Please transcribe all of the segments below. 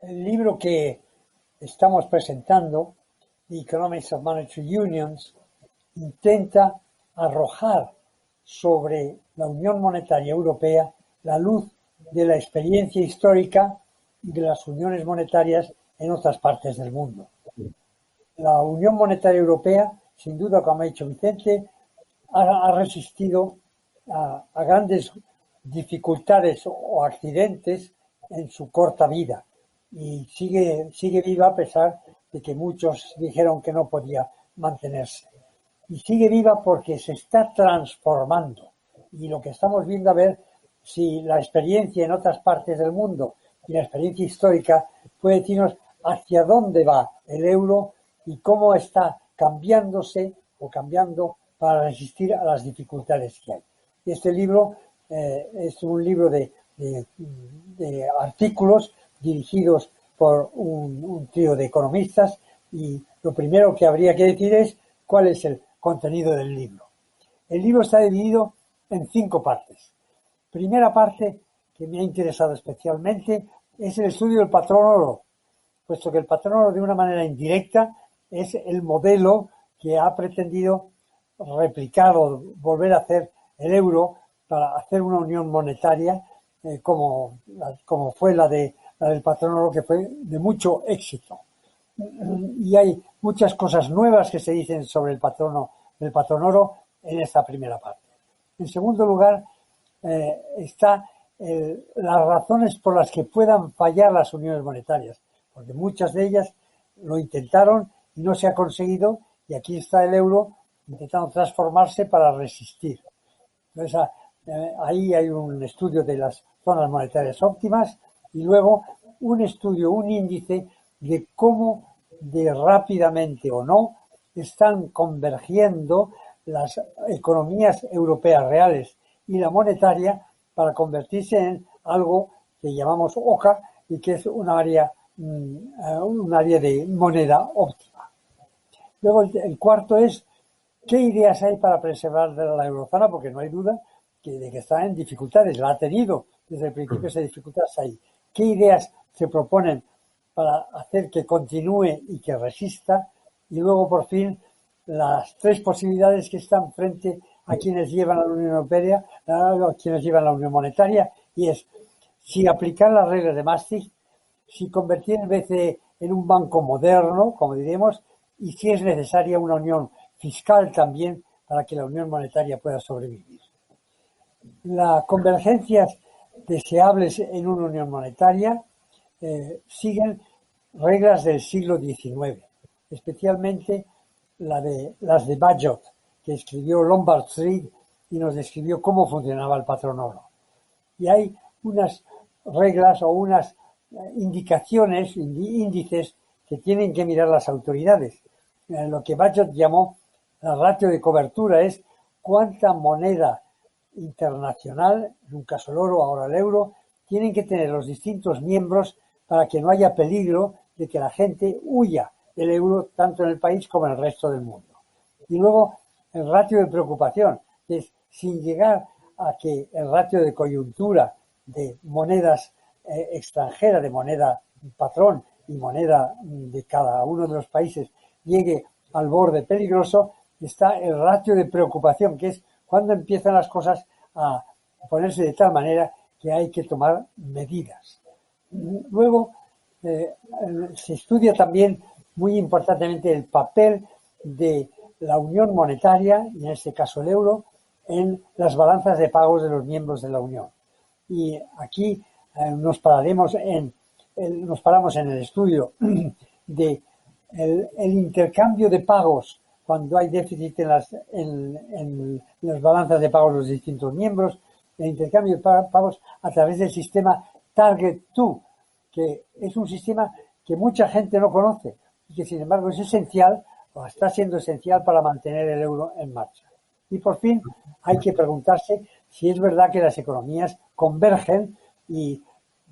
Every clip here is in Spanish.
El libro que estamos presentando, The Economics of Monetary Unions, intenta arrojar sobre la Unión Monetaria Europea la luz de la experiencia histórica de las uniones monetarias en otras partes del mundo. La Unión Monetaria Europea, sin duda, como ha dicho Vicente, ha resistido a grandes dificultades o accidentes en su corta vida y sigue viva a pesar de que muchos dijeron que no podía mantenerse. Y sigue viva porque se está transformando. Y lo que estamos viendo, a ver si la experiencia en otras partes del mundo y la experiencia histórica puede decirnos hacia dónde va el euro y cómo está cambiándose o cambiando para resistir a las dificultades que hay. Y este libro es un libro de artículos dirigidos por un trío de economistas, y lo primero que habría que decir es cuál es el contenido del libro. El libro está dividido en 5 partes. Primera parte, que me ha interesado especialmente, es el estudio del patrón oro, puesto que el patrón oro, de una manera indirecta, es el modelo que ha pretendido replicar o volver a hacer el euro para hacer una unión monetaria como fue la del patrón oro, que fue de mucho éxito. Y hay muchas cosas nuevas que se dicen sobre el patrón oro en esta primera parte. En segundo lugar, está las razones por las que puedan fallar las uniones monetarias, porque muchas de ellas lo intentaron y no se ha conseguido, y aquí está el euro intentando transformarse para resistir. Entonces, ahí hay un estudio de las zonas monetarias óptimas y luego un estudio, un índice de cómo de rápidamente o no están convergiendo las economías europeas reales y la monetaria para convertirse en algo que llamamos OCA, y que es un área de moneda óptima. Luego el cuarto es qué ideas hay para preservar la eurozona, porque no hay duda de que está en dificultades, la ha tenido desde el principio esas dificultades ahí. ¿Qué ideas se proponen para hacer que continúe y que resista? Y luego, por fin, las 3 posibilidades que están frente a quienes llevan a la Unión Europea, a quienes llevan la Unión Monetaria, y es si aplicar las reglas de Maastricht, si convertir el BCE en un banco moderno, como diremos, y si es necesaria una unión fiscal también para que la unión monetaria pueda sobrevivir. Las convergencias deseables en una unión monetaria siguen reglas del siglo XIX, especialmente las de Bagehot, que escribió Lombard Street y nos describió cómo funcionaba el patrón oro. Y hay unas reglas o unas indicaciones, índices que tienen que mirar las autoridades. Lo que Bagehot llamó la ratio de cobertura es cuánta moneda internacional, en un caso el oro, ahora el euro, tienen que tener los distintos miembros para que no haya peligro de que la gente huya del euro tanto en el país como en el resto del mundo. Y luego el ratio de preocupación, que es sin llegar a que el ratio de coyuntura de monedas extranjeras, de moneda patrón y moneda de cada uno de los países llegue al borde peligroso, está el ratio de preocupación, que es cuando empiezan las cosas a ponerse de tal manera que hay que tomar medidas. Luego se estudia también muy importantemente el papel de la unión monetaria, y en este caso el euro, en las balanzas de pagos de los miembros de la unión. Y aquí nos paramos en el estudio de el intercambio de pagos cuando hay déficit en las balanzas de pagos de los distintos miembros, el intercambio de pagos a través del sistema Target 2, que es un sistema que mucha gente no conoce y que sin embargo es esencial o está siendo esencial para mantener el euro en marcha. Y por fin hay que preguntarse si es verdad que las economías convergen, y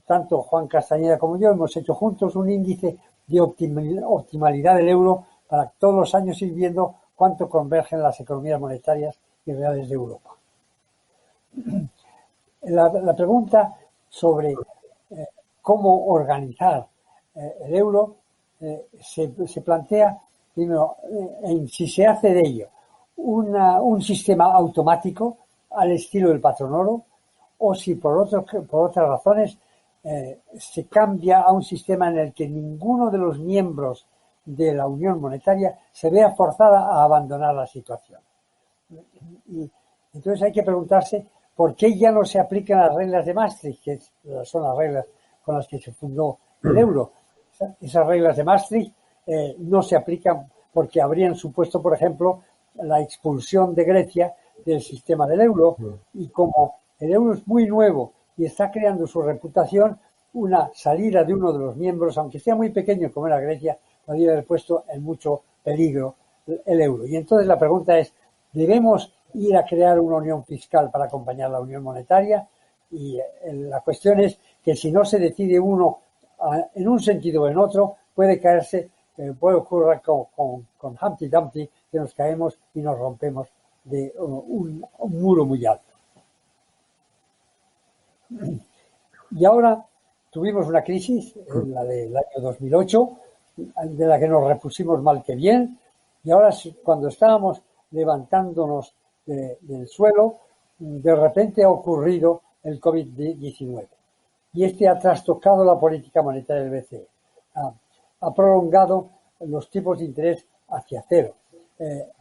tanto Juan Castañeda como yo hemos hecho juntos un índice de optimalidad del euro para todos los años ir viendo cuánto convergen las economías monetarias y reales de Europa. La pregunta sobre cómo organizar el euro se plantea primero en si se hace de ello un sistema automático al estilo del patrón oro, o si por otras razones se cambia a un sistema en el que ninguno de los miembros de la Unión Monetaria se vea forzada a abandonar la situación. Y entonces hay que preguntarse por qué ya no se aplican las reglas de Maastricht, que son las reglas con las que se fundó el euro. Esas reglas de Maastricht no se aplican porque habrían supuesto, por ejemplo, la expulsión de Grecia del sistema del euro, y como el euro es muy nuevo y está creando su reputación, una salida de uno de los miembros, aunque sea muy pequeño como era Grecia, podría haber puesto en mucho peligro el euro. Y entonces la pregunta es, ¿debemos ir a crear una unión fiscal para acompañar la unión monetaria? Y la cuestión es que si no se decide uno en un sentido o en otro, puede caerse, puede ocurrir con Humpty Dumpty, que nos caemos y nos rompemos de un muro muy alto. Y ahora tuvimos una crisis, la del año 2008, de la que nos repusimos mal que bien, y ahora cuando estábamos levantándonos del suelo, de repente ha ocurrido el COVID-19. Y este ha trastocado la política monetaria del BCE. Ha prolongado los tipos de interés hacia cero.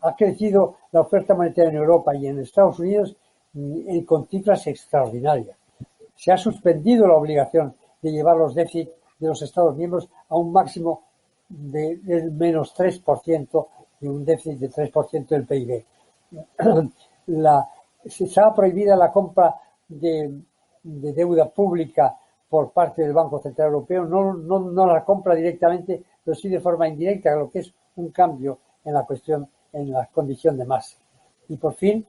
Ha crecido la oferta monetaria en Europa y en Estados Unidos con cifras extraordinarias. Se ha suspendido la obligación de llevar los déficits de los Estados miembros a un máximo del menos 3%, de un déficit de 3% del PIB. Se ha prohibido la compra de deuda pública por parte del Banco Central Europeo, no la compra directamente, pero sí de forma indirecta, lo que es un cambio en la cuestión, en la condición de masa. Y por fin,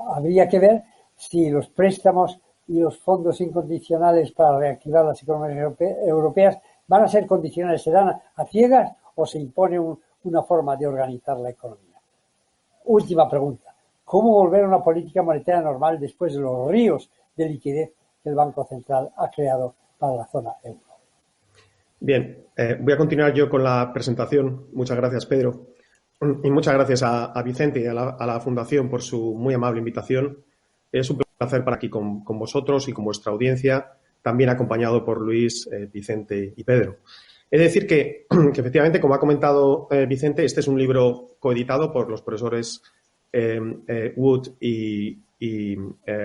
habría que ver si los préstamos y los fondos incondicionales para reactivar las economías europeas van a ser condicionales, se dan a ciegas o se impone una forma de organizar la economía. Última pregunta. ¿Cómo volver a una política monetaria normal después de los ríos de liquidez que el Banco Central ha creado para la zona euro? Bien, voy a continuar yo con la presentación. Muchas gracias, Pedro. Y muchas gracias a Vicente y a la Fundación por su muy amable invitación. Es un placer estar aquí con vosotros y con vuestra audiencia, también acompañado por Luis, Vicente y Pedro. Es decir que efectivamente, como ha comentado Vicente, este es un libro coeditado por los profesores Wood y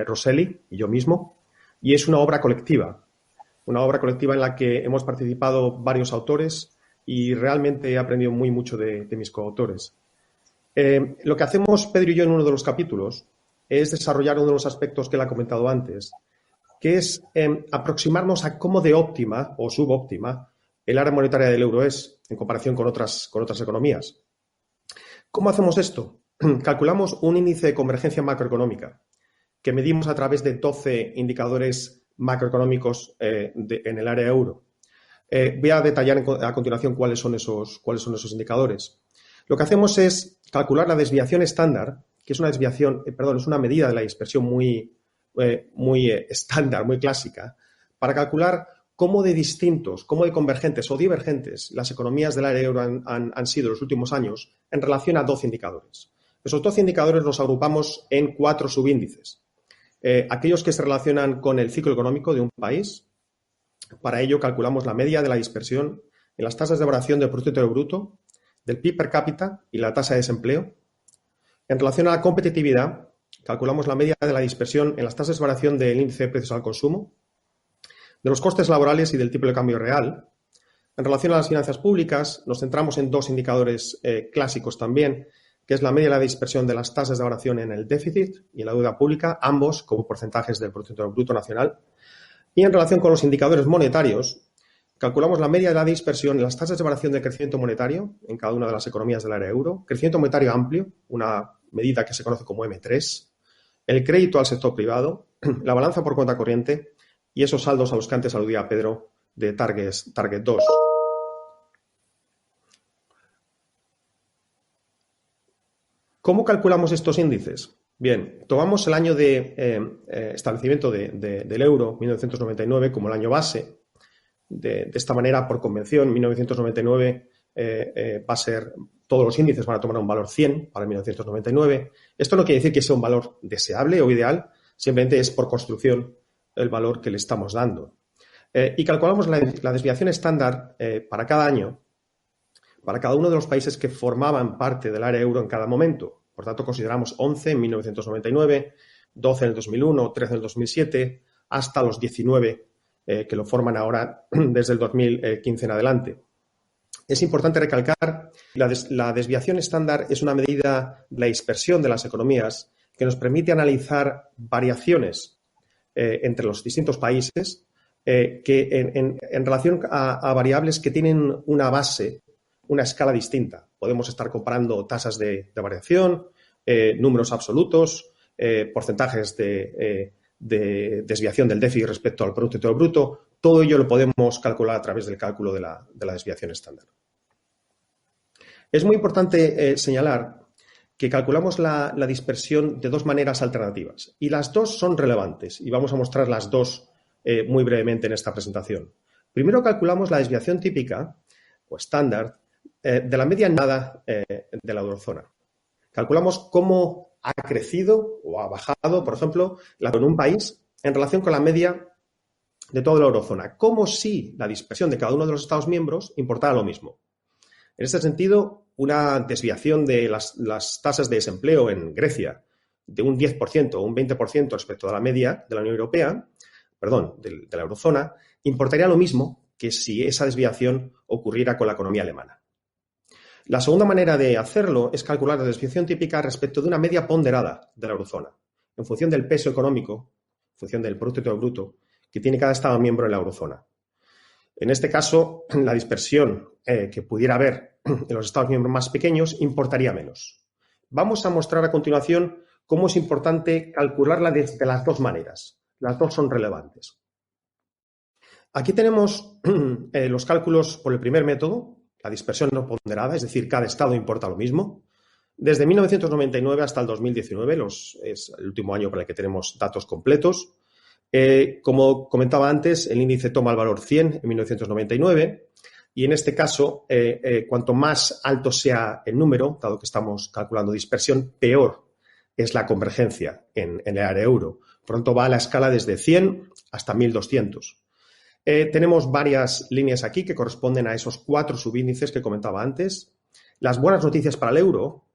Rosselli y yo mismo, y es una obra colectiva en la que hemos participado varios autores y realmente he aprendido mucho de mis coautores. Lo que hacemos Pedro y yo en uno de los capítulos es desarrollar uno de los aspectos que él ha comentado antes, que es aproximarnos a cómo de óptima o subóptima el área monetaria del euro es en comparación con otras economías. ¿Cómo hacemos esto? Calculamos un índice de convergencia macroeconómica que medimos a través de 12 indicadores macroeconómicos en el área euro. Voy a detallar a continuación cuáles son esos indicadores. Lo que hacemos es calcular la desviación estándar, que es es una medida de la dispersión muy estándar, muy clásica, para calcular cómo de distintos, cómo de convergentes o divergentes las economías del área euro han sido en los últimos años en relación a 12 indicadores. Esos 12 indicadores los agrupamos en 4 subíndices. Aquellos que se relacionan con el ciclo económico de un país. Para ello calculamos la media de la dispersión en las tasas de variación del Producto Interior Bruto, del PIB per cápita y la tasa de desempleo. En relación a la competitividad, calculamos la media de la dispersión en las tasas de variación del índice de precios al consumo, de los costes laborales y del tipo de cambio real. En relación a las finanzas públicas, nos centramos en 2 indicadores clásicos también, que es la media de la dispersión de las tasas de variación en el déficit y en la deuda pública, ambos como porcentajes del Producto Interior Bruto nacional. Y en relación con los indicadores monetarios, calculamos la media de la dispersión en las tasas de variación del crecimiento monetario en cada una de las economías del área euro, crecimiento monetario amplio, una medida que se conoce como M3, el crédito al sector privado, la balanza por cuenta corriente y esos saldos a los que antes aludía Pedro de Target 2. ¿Cómo calculamos estos índices? Bien, tomamos el año de establecimiento del euro, 1999, como el año base, de esta manera, por convención, 1999 va a ser, todos los índices van a tomar un valor 100 para 1999. Esto no quiere decir que sea un valor deseable o ideal, simplemente es por construcción el valor que le estamos dando. Y calculamos la desviación estándar para cada año, para cada uno de los países que formaban parte del área euro en cada momento. Por tanto, consideramos 11 en 1999, 12 en el 2001, 13 en el 2007, hasta los 19 que lo forman ahora desde el 2015 en adelante. Es importante recalcar que la desviación estándar es una medida de la dispersión de las economías que nos permite analizar variaciones entre los distintos países que en relación a variables que tienen una base, una escala distinta. Podemos estar comparando tasas de variación, números absolutos, porcentajes de desviación del déficit respecto al Producto Interior Bruto. Todo ello lo podemos calcular a través del cálculo de la desviación estándar. Es muy importante señalar que calculamos la dispersión de dos maneras alternativas y las dos son relevantes y vamos a mostrar las dos muy brevemente en esta presentación. Primero calculamos la desviación típica o estándar de la media nada de la eurozona. Calculamos cómo ha crecido o ha bajado, por ejemplo, en un país en relación con la media de toda la eurozona, como si la dispersión de cada uno de los Estados miembros importara lo mismo. En este sentido, una desviación de las tasas de desempleo en Grecia de un 10% o un 20% respecto a la media de la Unión Europea, de la eurozona, importaría lo mismo que si esa desviación ocurriera con la economía alemana. La segunda manera de hacerlo es calcular la desviación típica respecto de una media ponderada de la eurozona, en función del peso económico, en función del Producto Interior Bruto, que tiene cada Estado miembro en la eurozona. En este caso, la dispersión que pudiera haber en los Estados miembros más pequeños importaría menos. Vamos a mostrar a continuación cómo es importante calcularla de las dos maneras. Las dos son relevantes. Aquí tenemos los cálculos por el primer método, la dispersión no ponderada, es decir, cada Estado importa lo mismo. Desde 1999 hasta el 2019, es el último año para el que tenemos datos completos. Como comentaba antes, el índice toma el valor 100 en 1999 y en este caso, cuanto más alto sea el número, dado que estamos calculando dispersión, peor es la convergencia en el área euro. Por tanto, va a la escala desde 100 hasta 1200. Tenemos varias líneas aquí que corresponden a esos 4 subíndices que comentaba antes. Las buenas noticias para el euro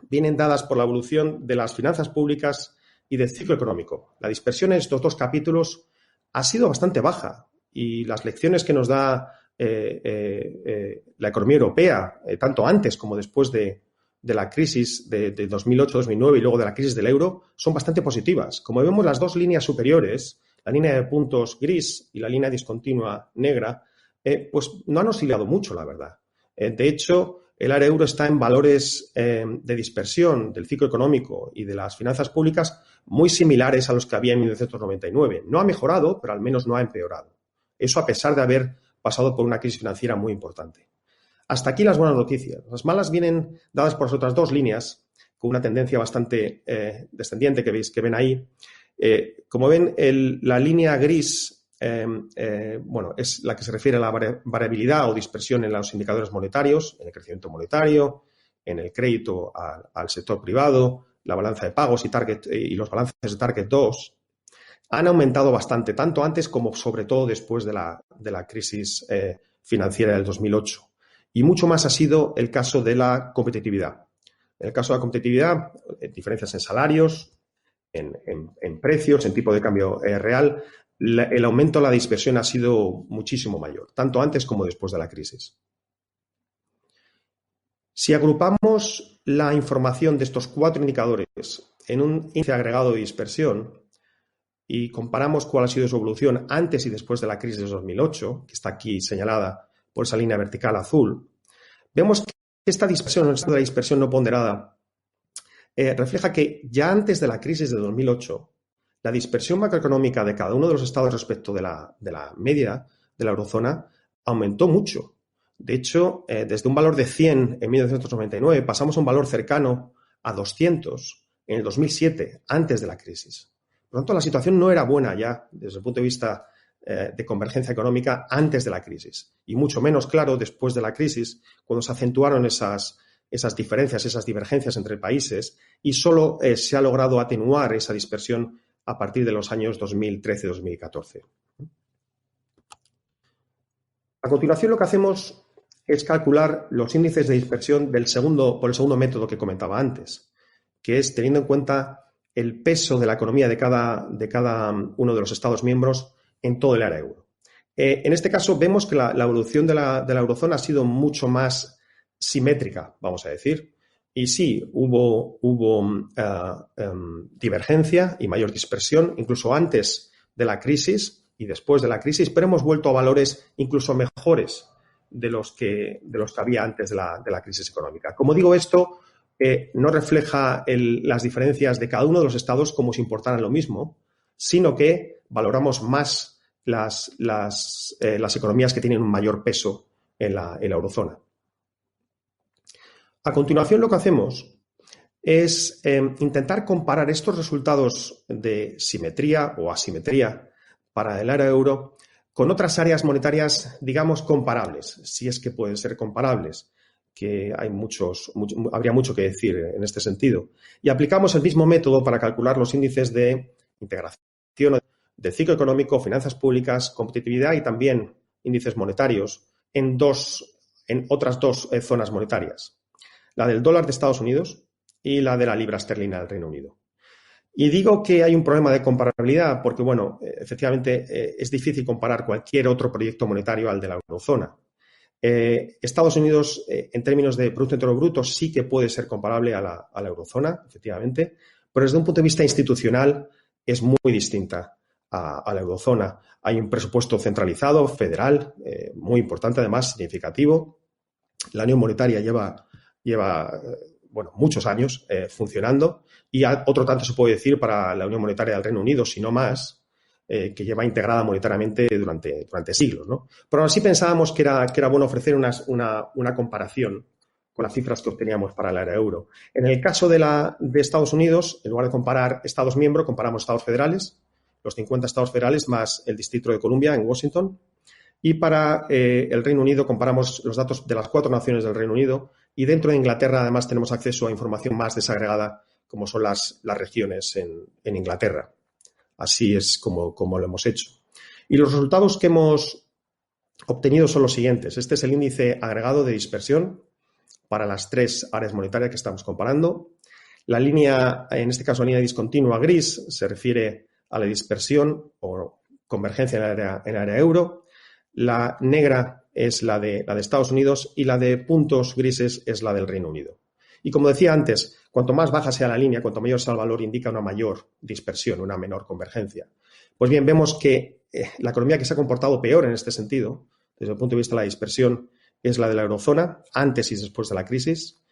vienen dadas por la evolución de las finanzas públicas y del ciclo económico. La dispersión en estos dos capítulos ha sido bastante baja y las lecciones que nos da la economía europea, tanto antes como después de la crisis de 2008-2009 y luego de la crisis del euro, son bastante positivas. Como vemos, las dos líneas superiores, la línea de puntos gris y la línea discontinua negra, pues no han oscilado mucho, la verdad. De hecho, el área euro está en valores de dispersión del ciclo económico y de las finanzas públicas muy similares a los que había en 1999. No ha mejorado, pero al menos no ha empeorado. Eso a pesar de haber pasado por una crisis financiera muy importante. Hasta aquí las buenas noticias. Las malas vienen dadas por las otras dos líneas, con una tendencia bastante descendiente que ven ahí. Como ven, la línea gris es la que se refiere a la variabilidad o dispersión en los indicadores monetarios, en el crecimiento monetario, en el crédito al sector privado, la balanza de pagos y los balances de Target 2 han aumentado bastante, tanto antes como sobre todo después de la crisis financiera del 2008. Y mucho más ha sido el caso de la competitividad. En el caso de la competitividad, diferencias en salarios, en precios, en tipo de cambio real, el aumento de la dispersión ha sido muchísimo mayor, tanto antes como después de la crisis. Si agrupamos la información de estos 4 indicadores en un índice agregado de dispersión y comparamos cuál ha sido su evolución antes y después de la crisis de 2008, que está aquí señalada por esa línea vertical azul, vemos que esta dispersión, el estado de la dispersión no ponderada, refleja que ya antes de la crisis de 2008, la dispersión macroeconómica de cada uno de los estados respecto de la media de la eurozona aumentó mucho. De hecho, desde un valor de 100 en 1999 pasamos a un valor cercano a 200 en el 2007, antes de la crisis. Por lo tanto, la situación no era buena ya desde el punto de vista de convergencia económica antes de la crisis y mucho menos claro después de la crisis, cuando se acentuaron esas diferencias, esas divergencias entre países y solo se ha logrado atenuar esa dispersión a partir de los años 2013-2014. A continuación, lo que hacemos es calcular los índices de dispersión por el segundo método que comentaba antes, que es teniendo en cuenta el peso de la economía de cada uno de los Estados miembros en todo el área euro. En este caso, vemos que la evolución de la eurozona ha sido mucho más simétrica, vamos a decir. Y sí, hubo divergencia y mayor dispersión, incluso antes de la crisis y después de la crisis, pero hemos vuelto a valores incluso mejores de los que había antes de la crisis económica. Como digo, esto no refleja las diferencias de cada uno de los estados como si importaran lo mismo, sino que valoramos más las economías que tienen un mayor peso en la eurozona. A continuación, lo que hacemos es intentar comparar estos resultados de simetría o asimetría para el área euro con otras áreas monetarias, digamos, comparables, si es que pueden ser comparables, que habría mucho que decir en este sentido. Y aplicamos el mismo método para calcular los índices de integración, de ciclo económico, finanzas públicas, competitividad y también índices monetarios en otras dos zonas monetarias. La del dólar de Estados Unidos y la de la libra esterlina del Reino Unido. Y digo que hay un problema de comparabilidad porque, bueno, efectivamente es difícil comparar cualquier otro proyecto monetario al de la eurozona. Estados Unidos, en términos de Producto Interior Bruto, sí que puede ser comparable a la eurozona, efectivamente, pero desde un punto de vista institucional es muy distinta a la eurozona. Hay un presupuesto centralizado, federal, muy importante, además, significativo. La Unión Monetaria lleva muchos años funcionando y otro tanto se puede decir para la Unión Monetaria del Reino Unido, si no más, que lleva integrada monetariamente durante siglos, ¿no? Pero aún así pensábamos que era bueno ofrecer una comparación con las cifras que obteníamos para el área euro. En el caso de Estados Unidos, en lugar de comparar estados miembros, comparamos estados federales, los 50 estados federales más el Distrito de Columbia en Washington. Y para el Reino Unido comparamos los datos de las 4 naciones del Reino Unido y dentro de Inglaterra además tenemos acceso a información más desagregada como son las regiones en Inglaterra. Así es como lo hemos hecho. Y los resultados que hemos obtenido son los siguientes. Este es el índice agregado de dispersión para las 3 áreas monetarias que estamos comparando. La línea, en este caso la línea discontinua gris, se refiere a la dispersión o convergencia en el área euro. La negra es la de Estados Unidos y la de puntos grises es la del Reino Unido. Y como decía antes, cuanto más baja sea la línea, cuanto mayor sea el valor, indica una mayor dispersión, una menor convergencia. Pues bien, vemos que la economía que se ha comportado peor en este sentido, desde el punto de vista de la dispersión, es la de la eurozona, antes y después de la crisis.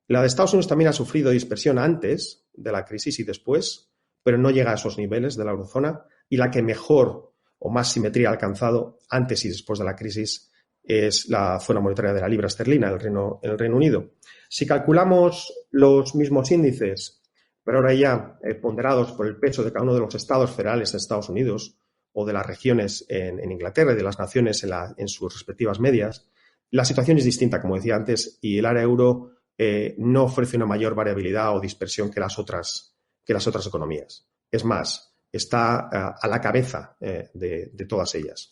La de Estados Unidos también ha sufrido dispersión antes de la crisis y después, pero no llega a esos niveles de la eurozona. Y la que mejor o más simetría ha alcanzado antes y después de la crisis es la zona monetaria de la libra esterlina en el Reino Unido. Si calculamos los mismos índices, pero ahora ya ponderados por el peso de cada uno de los estados federales de Estados Unidos o de las regiones en Inglaterra y de las naciones en sus respectivas medias, la situación es distinta, como decía antes, y el área euro no ofrece una mayor variabilidad o dispersión que las otras economías. Es más, está a la cabeza de todas ellas.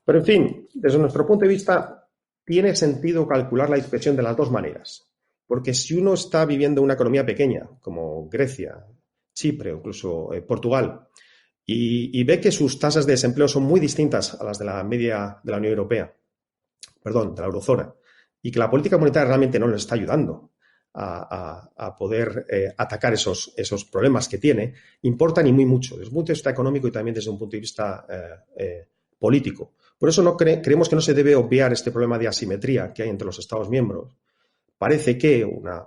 Pero, en fin, desde nuestro punto de vista, tiene sentido calcular la dispersión de las dos maneras. Porque si uno está viviendo una economía pequeña, como Grecia, Chipre o incluso Portugal, y ve que sus tasas de desempleo son muy distintas a las de la media de la Unión Europea, de la eurozona, y que la política monetaria realmente no les está ayudando a poder atacar esos problemas que tiene, importan y muy mucho, desde un punto de vista económico y también desde un punto de vista político. Por eso creemos que no se debe obviar este problema de asimetría que hay entre los Estados miembros. Parece que, una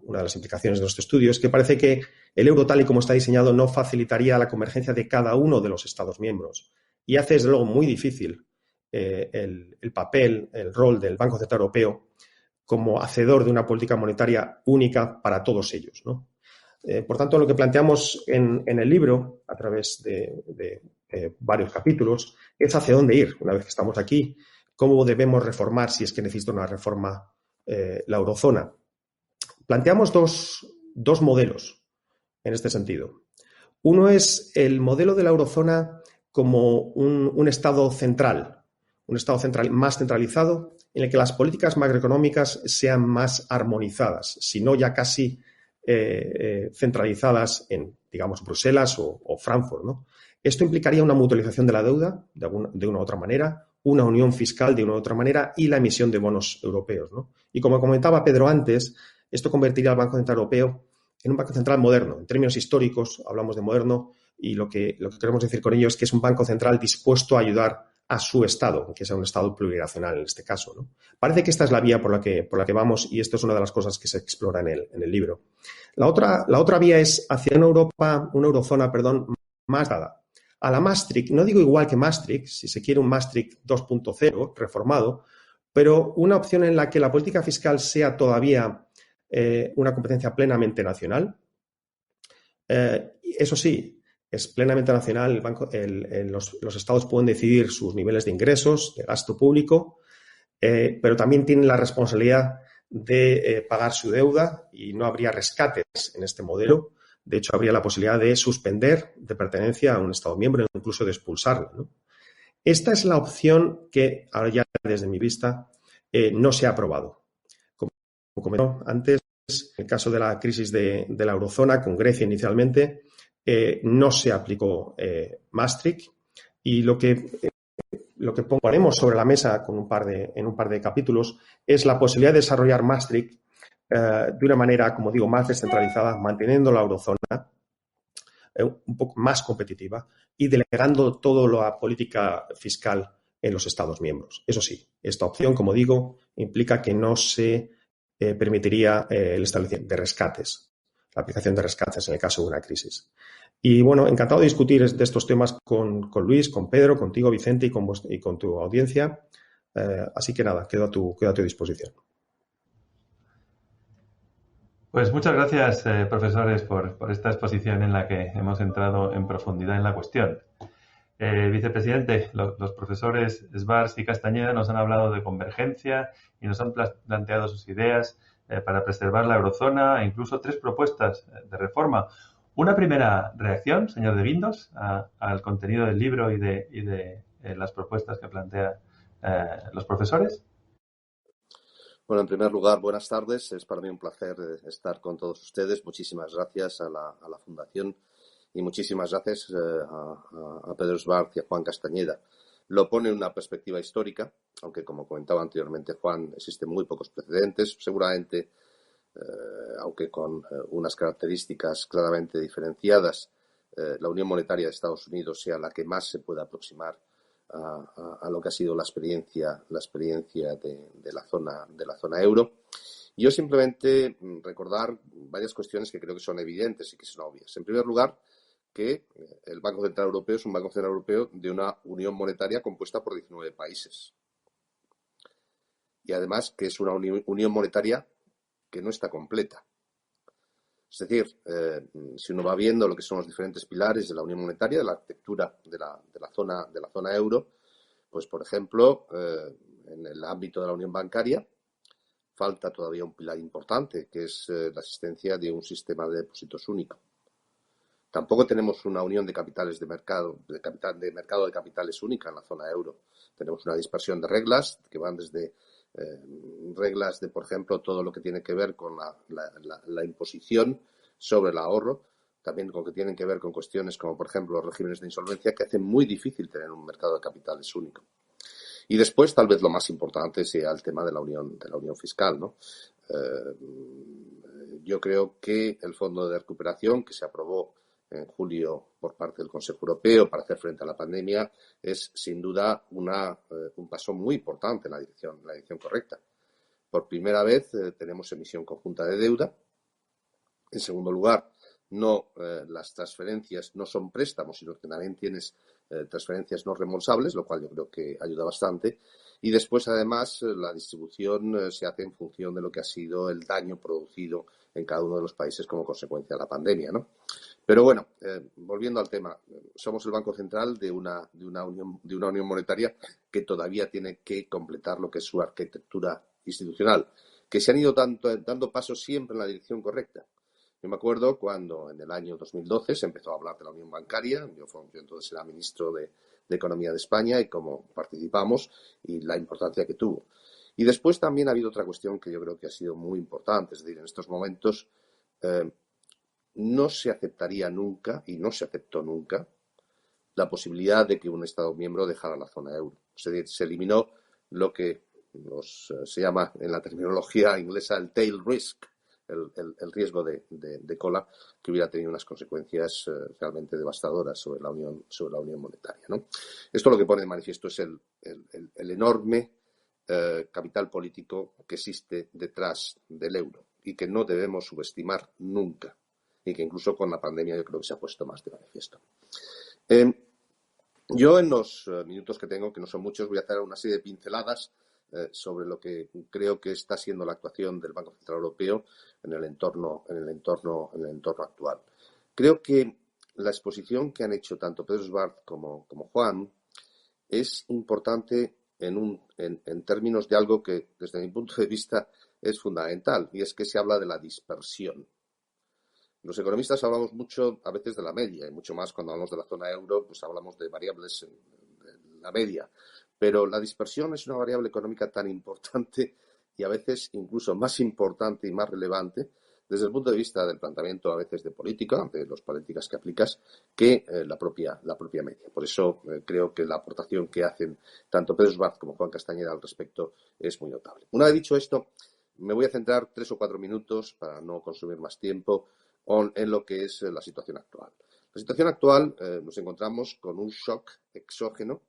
de las implicaciones de nuestro estudio es que parece que el euro tal y como está diseñado no facilitaría la convergencia de cada uno de los Estados miembros y hace desde luego muy difícil el papel, el rol del Banco Central Europeo como hacedor de una política monetaria única para todos ellos, ¿no? Por tanto, lo que planteamos en el libro, a través de varios capítulos, es hacia dónde ir una vez que estamos aquí, cómo debemos reformar, si es que necesita una reforma, la eurozona. Planteamos dos modelos en este sentido. Uno es el modelo de la eurozona como un Estado central más centralizado, en el que las políticas macroeconómicas sean más armonizadas, si no ya casi centralizadas en, digamos, Bruselas o Frankfurt, ¿no? Esto implicaría una mutualización de la deuda de una u otra manera, una unión fiscal de una u otra manera y la emisión de bonos europeos, ¿no? Y como comentaba Pedro antes, esto convertiría al Banco Central Europeo en un banco central moderno. En términos históricos hablamos de moderno y lo que queremos decir con ello es que es un banco central dispuesto a ayudar a su Estado, que sea un Estado plurinacional en este caso, ¿no? Parece que esta es la vía por la que vamos y esto es una de las cosas que se explora en el libro. La otra vía es hacia una eurozona, más dada. A la Maastricht, no digo igual que Maastricht, si se quiere un Maastricht 2.0 reformado, pero una opción en la que la política fiscal sea todavía una competencia plenamente nacional. Eso sí, es plenamente nacional. Los estados pueden decidir sus niveles de ingresos, de gasto público, pero también tienen la responsabilidad de pagar su deuda y no habría rescates en este modelo. De hecho, habría la posibilidad de suspender de pertenencia a un Estado miembro, incluso de expulsarlo, ¿no? Esta es la opción que, ahora ya desde mi vista, no se ha aprobado. Como comentó antes, en el caso de la crisis de la eurozona, con Grecia inicialmente, no se aplicó Maastricht y lo que ponemos sobre la mesa en un par de capítulos es la posibilidad de desarrollar Maastricht de una manera, como digo, más descentralizada, manteniendo la eurozona un poco más competitiva y delegando toda la política fiscal en los Estados miembros. Eso sí, esta opción, como digo, implica que no se permitiría el establecimiento de rescates, la aplicación de rescates en el caso de una crisis. Y bueno, encantado de discutir de estos temas con Luis, con Pedro, contigo, Vicente, y con tu audiencia. Así que nada, quedo a tu disposición. Pues muchas gracias, profesores, por esta exposición en la que hemos entrado en profundidad en la cuestión. Vicepresidente, los profesores Svars y Castañeda nos han hablado de convergencia y nos han planteado sus ideas para preservar la eurozona e incluso 3 propuestas de reforma. Una primera reacción, señor de Guindos, al contenido del libro y de las propuestas que plantean los profesores. Bueno, en primer lugar, buenas tardes. Es para mí un placer estar con todos ustedes. Muchísimas gracias a la Fundación y muchísimas gracias a Pedro Svars y a Juan Castañeda. Lo pone en una perspectiva histórica, aunque como comentaba anteriormente Juan, existen muy pocos precedentes. Seguramente, aunque con unas características claramente diferenciadas, la Unión Monetaria de Estados Unidos sea la que más se pueda aproximar a lo que ha sido la experiencia de la zona euro. Yo simplemente recordar varias cuestiones que creo que son evidentes y que son obvias. En primer lugar, que el Banco Central Europeo es un Banco Central Europeo de una unión monetaria compuesta por 19 países. Y además que es una unión monetaria que no está completa. Es decir, si uno va viendo lo que son los diferentes pilares de la unión monetaria, de la arquitectura de la zona euro, pues por ejemplo, en el ámbito de la unión bancaria, falta todavía un pilar importante, que es la existencia de un sistema de depósitos único. Tampoco tenemos una unión de capitales de mercado de capitales única en la zona euro. Tenemos una dispersión de reglas que van desde reglas de, por ejemplo, todo lo que tiene que ver con la imposición sobre el ahorro, también con que tienen que ver con cuestiones como, por ejemplo, los regímenes de insolvencia, que hacen muy difícil tener un mercado de capitales único. Y después, tal vez lo más importante sea el tema de la unión fiscal, ¿no? Yo creo que el Fondo de Recuperación, que se aprobó en julio por parte del Consejo Europeo para hacer frente a la pandemia, es sin duda un paso muy importante en la dirección correcta. Por primera vez tenemos emisión conjunta de deuda. En segundo lugar, las transferencias no son préstamos, sino que también tienes transferencias no reembolsables, lo cual yo creo que ayuda bastante. Y después, además, la distribución se hace en función de lo que ha sido el daño producido en cada uno de los países como consecuencia de la pandemia, ¿no? Pero bueno, volviendo al tema, somos el Banco Central de una unión monetaria que todavía tiene que completar lo que es su arquitectura institucional, que se han ido dando pasos siempre en la dirección correcta. Yo me acuerdo cuando en el año 2012 se empezó a hablar de la unión bancaria, yo entonces era ministro de Economía de España y cómo participamos y la importancia que tuvo. Y después también ha habido otra cuestión que yo creo que ha sido muy importante, es decir, en estos momentos no se aceptaría nunca, y no se aceptó nunca, la posibilidad de que un Estado miembro dejara la zona euro. Es decir, se eliminó lo que se llama en la terminología inglesa el tail risk, el riesgo de cola, que hubiera tenido unas consecuencias realmente devastadoras sobre la unión monetaria, ¿no? Esto lo que pone de manifiesto es el enorme capital político que existe detrás del euro y que no debemos subestimar nunca, y que incluso con la pandemia yo creo que se ha puesto más de manifiesto. Yo en los minutos que tengo, que no son muchos, voy a hacer una serie de pinceladas sobre lo que creo que está siendo la actuación del Banco Central Europeo en el entorno actual. Creo que la exposición que han hecho tanto Pedro Svart como Juan es importante en términos de algo que desde mi punto de vista es fundamental, y es que se habla de la dispersión. Los economistas hablamos mucho a veces de la media, y mucho más cuando hablamos de la zona euro, pues hablamos de variables en la media. Pero la dispersión es una variable económica tan importante y a veces incluso más importante y más relevante desde el punto de vista del planteamiento a veces de política, de las políticas que aplicas, que la propia media. Por eso creo que la aportación que hacen tanto Pedro Svart como Juan Castañeda al respecto es muy notable. Una vez dicho esto, me voy a centrar 3 o 4 minutos para no consumir más tiempo en lo que es la situación actual. La situación actual nos encontramos con un shock exógeno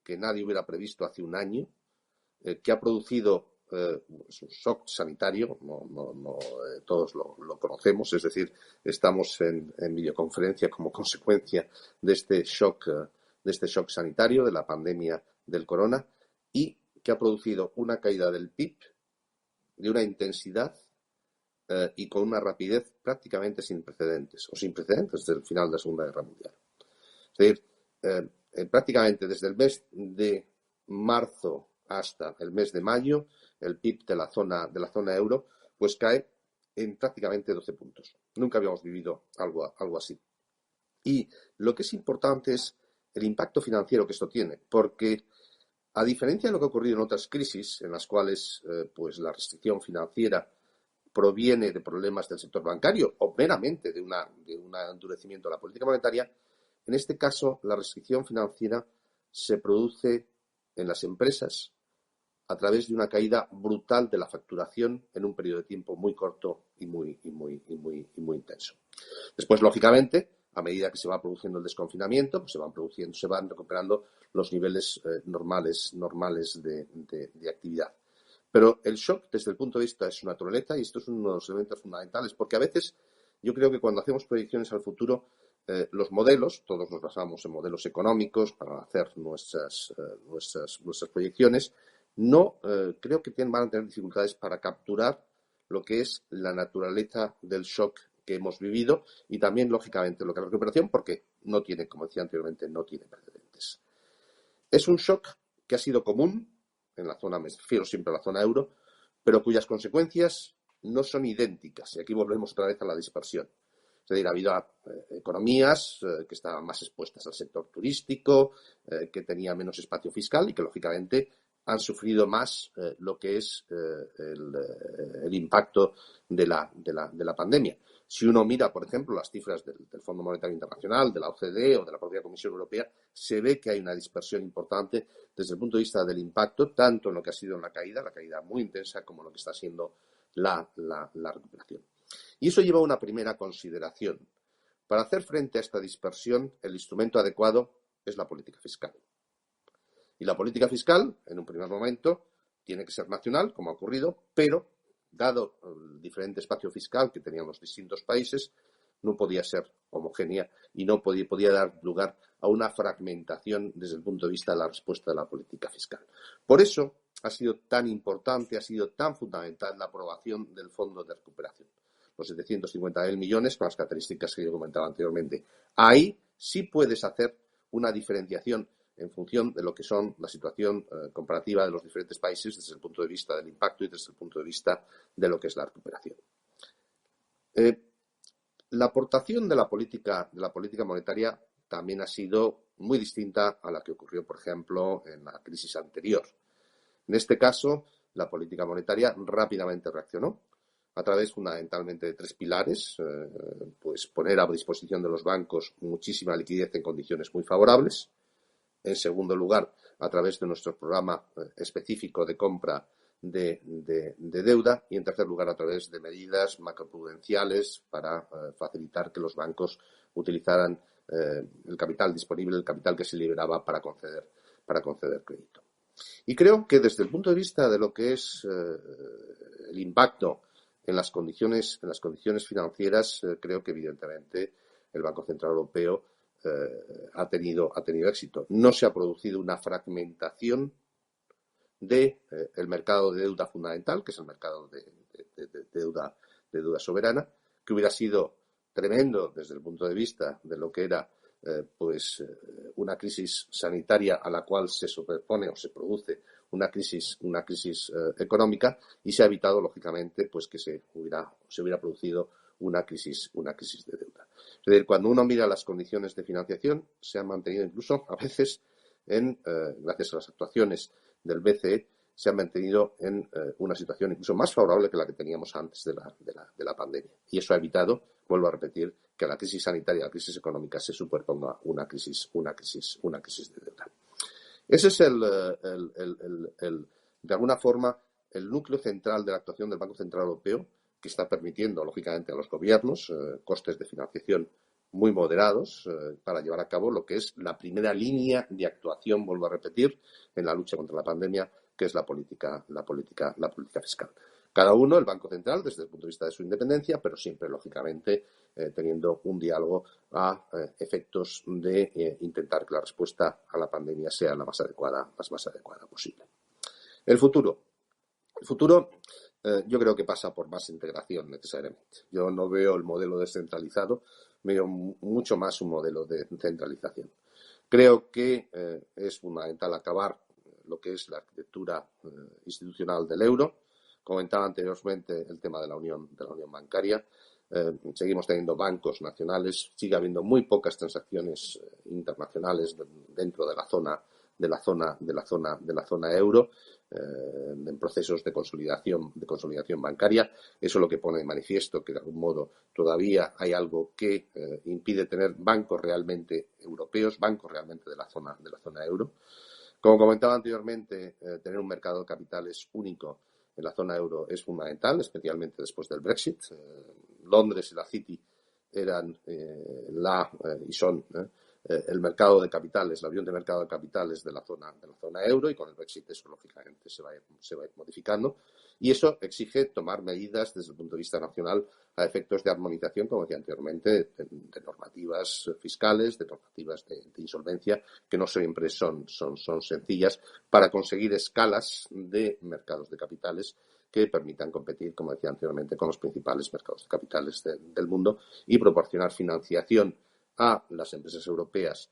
que nadie hubiera previsto hace un año, que ha producido un shock sanitario, todos lo conocemos, es decir, estamos en videoconferencia como consecuencia de este shock sanitario, de la pandemia del corona, y que ha producido una caída del PIB de una intensidad y con una rapidez prácticamente sin precedentes desde el final de la Segunda Guerra Mundial. Es decir, prácticamente desde el mes de marzo hasta el mes de mayo, el PIB de la zona euro pues cae en prácticamente 12 puntos. Nunca habíamos vivido algo así. Y lo que es importante es el impacto financiero que esto tiene, porque a diferencia de lo que ha ocurrido en otras crisis en las cuales pues la restricción financiera proviene de problemas del sector bancario o meramente de un endurecimiento de la política monetaria, en este caso la restricción financiera se produce en las empresas a través de una caída brutal de la facturación en un periodo de tiempo muy corto y muy intenso. Después, lógicamente, a medida que se va produciendo el desconfinamiento, pues se van recuperando los niveles normales de actividad. Pero el shock, desde el punto de vista de su naturaleza, y esto es uno de los elementos fundamentales, porque a veces yo creo que cuando hacemos proyecciones al futuro, los modelos, todos nos basamos en modelos económicos para hacer nuestras proyecciones, no creo que van a tener dificultades para capturar lo que es la naturaleza del shock que hemos vivido y también, lógicamente, lo que es la recuperación, porque no tiene, como decía anteriormente, no tiene precedentes. Es un shock que ha sido común en la zona, me refiero siempre a la zona euro, pero cuyas consecuencias no son idénticas. Y aquí volvemos otra vez a la dispersión. Es decir, ha habido economías que estaban más expuestas al sector turístico, que tenían menos espacio fiscal y que, lógicamente, han sufrido más lo que es el impacto de la pandemia. Si uno mira, por ejemplo, las cifras del Fondo Monetario Internacional, de la OCDE o de la propia Comisión Europea, se ve que hay una dispersión importante desde el punto de vista del impacto, tanto en lo que ha sido la caída muy intensa, como en lo que está siendo la recuperación. Y eso lleva a una primera consideración. Para hacer frente a esta dispersión, el instrumento adecuado es la política fiscal. Y la política fiscal, en un primer momento, tiene que ser nacional, como ha ocurrido, pero, dado el diferente espacio fiscal que tenían los distintos países, no podía ser homogénea y no podía dar lugar a una fragmentación desde el punto de vista de la respuesta de la política fiscal. Por eso ha sido tan importante, ha sido tan fundamental la aprobación del Fondo de Recuperación. Los 750.000 millones, con las características que yo comentaba anteriormente. Ahí sí puedes hacer una diferenciación en función de lo que son la situación comparativa de los diferentes países desde el punto de vista del impacto y desde el punto de vista de lo que es la recuperación. La aportación de la política monetaria también ha sido muy distinta a la que ocurrió, por ejemplo, en la crisis anterior. En este caso, la política monetaria rápidamente reaccionó a través fundamentalmente de 3 pilares, pues poner a disposición de los bancos muchísima liquidez en condiciones muy favorables. En segundo lugar, a través de nuestro programa específico de compra de deuda y, en tercer lugar, a través de medidas macroprudenciales para facilitar que los bancos utilizaran el capital disponible, el capital que se liberaba para conceder crédito. Y creo que desde el punto de vista de lo que es el impacto en las condiciones financieras, creo que evidentemente el Banco Central Europeo ha tenido éxito. No se ha producido una fragmentación del mercado de deuda fundamental, que es el mercado de deuda soberana, que hubiera sido tremendo desde el punto de vista de lo que era una crisis sanitaria a la cual se superpone o se produce una crisis económica, y se ha evitado lógicamente pues que se hubiera producido una crisis de deuda. Es decir, cuando uno mira las condiciones de financiación, se han mantenido incluso a veces gracias a las actuaciones del BCE, se han mantenido en una situación incluso más favorable que la que teníamos antes de la pandemia. Y eso ha evitado, vuelvo a repetir, que a la crisis sanitaria, a la crisis económica se superponga una crisis de deuda. Ese es de alguna forma, el núcleo central de la actuación del Banco Central Europeo, que está permitiendo, lógicamente, a los gobiernos costes de financiación muy moderados para llevar a cabo lo que es la primera línea de actuación, vuelvo a repetir, en la lucha contra la pandemia, que es la política fiscal. Cada uno, el Banco Central, desde el punto de vista de su independencia, pero siempre, lógicamente, teniendo un diálogo a efectos de intentar que la respuesta a la pandemia sea la más adecuada posible. El futuro, yo creo que pasa por más integración necesariamente. Yo no veo el modelo descentralizado, veo mucho más un modelo de centralización. Creo que es fundamental acabar lo que es la arquitectura institucional del euro. Comentaba anteriormente el tema de la unión bancaria. Seguimos teniendo bancos nacionales, sigue habiendo muy pocas transacciones internacionales dentro de la zona euro, en procesos de consolidación bancaria. Eso es lo que pone de manifiesto que de algún modo todavía hay algo que impide tener bancos realmente europeos, bancos realmente de la zona euro. Como comentaba anteriormente, tener un mercado de capitales único en la zona euro es fundamental, especialmente después del Brexit. Londres y la City eran y son el mercado de capitales, la unión de mercado de capitales de la zona euro, y con el Brexit eso lógicamente se va a ir modificando, y eso exige tomar medidas desde el punto de vista nacional a efectos de armonización, como decía anteriormente, de normativas fiscales, de normativas de insolvencia, que no siempre son sencillas, para conseguir escalas de mercados de capitales que permitan competir, como decía anteriormente, con los principales mercados de capitales del mundo y proporcionar financiación a las empresas europeas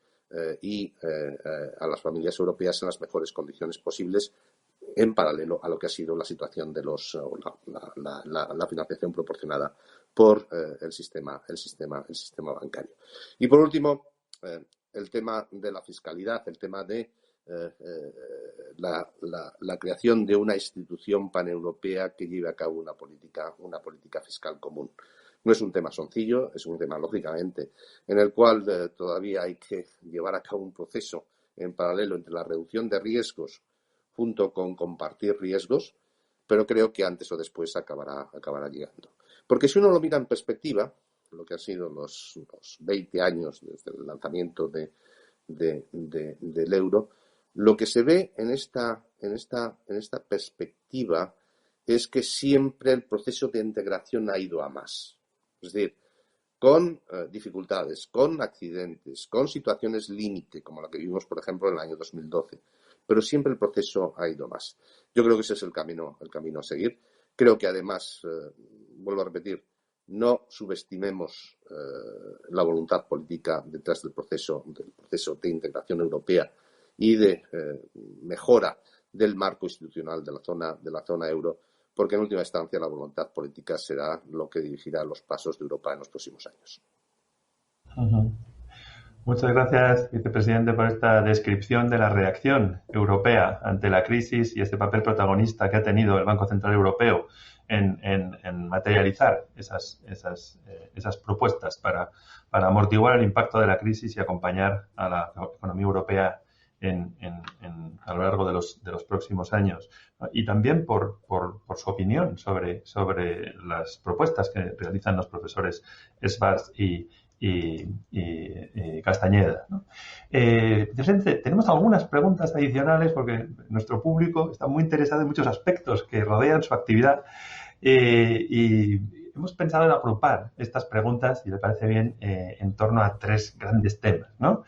y a las familias europeas en las mejores condiciones posibles, en paralelo a lo que ha sido la situación de la financiación proporcionada por el sistema bancario. Y por último, el tema de la fiscalidad, el tema de la creación de una institución paneuropea que lleve a cabo una política fiscal común. No es un tema sencillo, es un tema, lógicamente, en el cual todavía hay que llevar a cabo un proceso en paralelo entre la reducción de riesgos junto con compartir riesgos, pero creo que antes o después acabará llegando. Porque si uno lo mira en perspectiva, lo que han sido los 20 años desde el lanzamiento del euro, lo que se ve en esta perspectiva es que siempre el proceso de integración ha ido a más. Es decir, con dificultades, con accidentes, con situaciones límite, como la que vivimos, por ejemplo, en el año 2012. Pero siempre el proceso ha ido más. Yo creo que ese es el camino a seguir. Creo que además, vuelvo a repetir, no subestimemos la voluntad política detrás del proceso de integración europea y de mejora del marco institucional de la zona euro, porque en última instancia la voluntad política será lo que dirigirá los pasos de Europa en los próximos años. Uh-huh. Muchas gracias, vicepresidente, por esta descripción de la reacción europea ante la crisis y este papel protagonista que ha tenido el Banco Central Europeo en materializar esas propuestas para amortiguar el impacto de la crisis y acompañar a la economía europea a lo largo de los próximos años. Y también por su opinión sobre las propuestas que realizan los profesores Schwarz y Castañeda, ¿no? Tenemos algunas preguntas adicionales porque nuestro público está muy interesado en muchos aspectos que rodean su actividad y hemos pensado en agrupar estas preguntas, si le parece bien, en torno a 3 grandes temas, ¿no?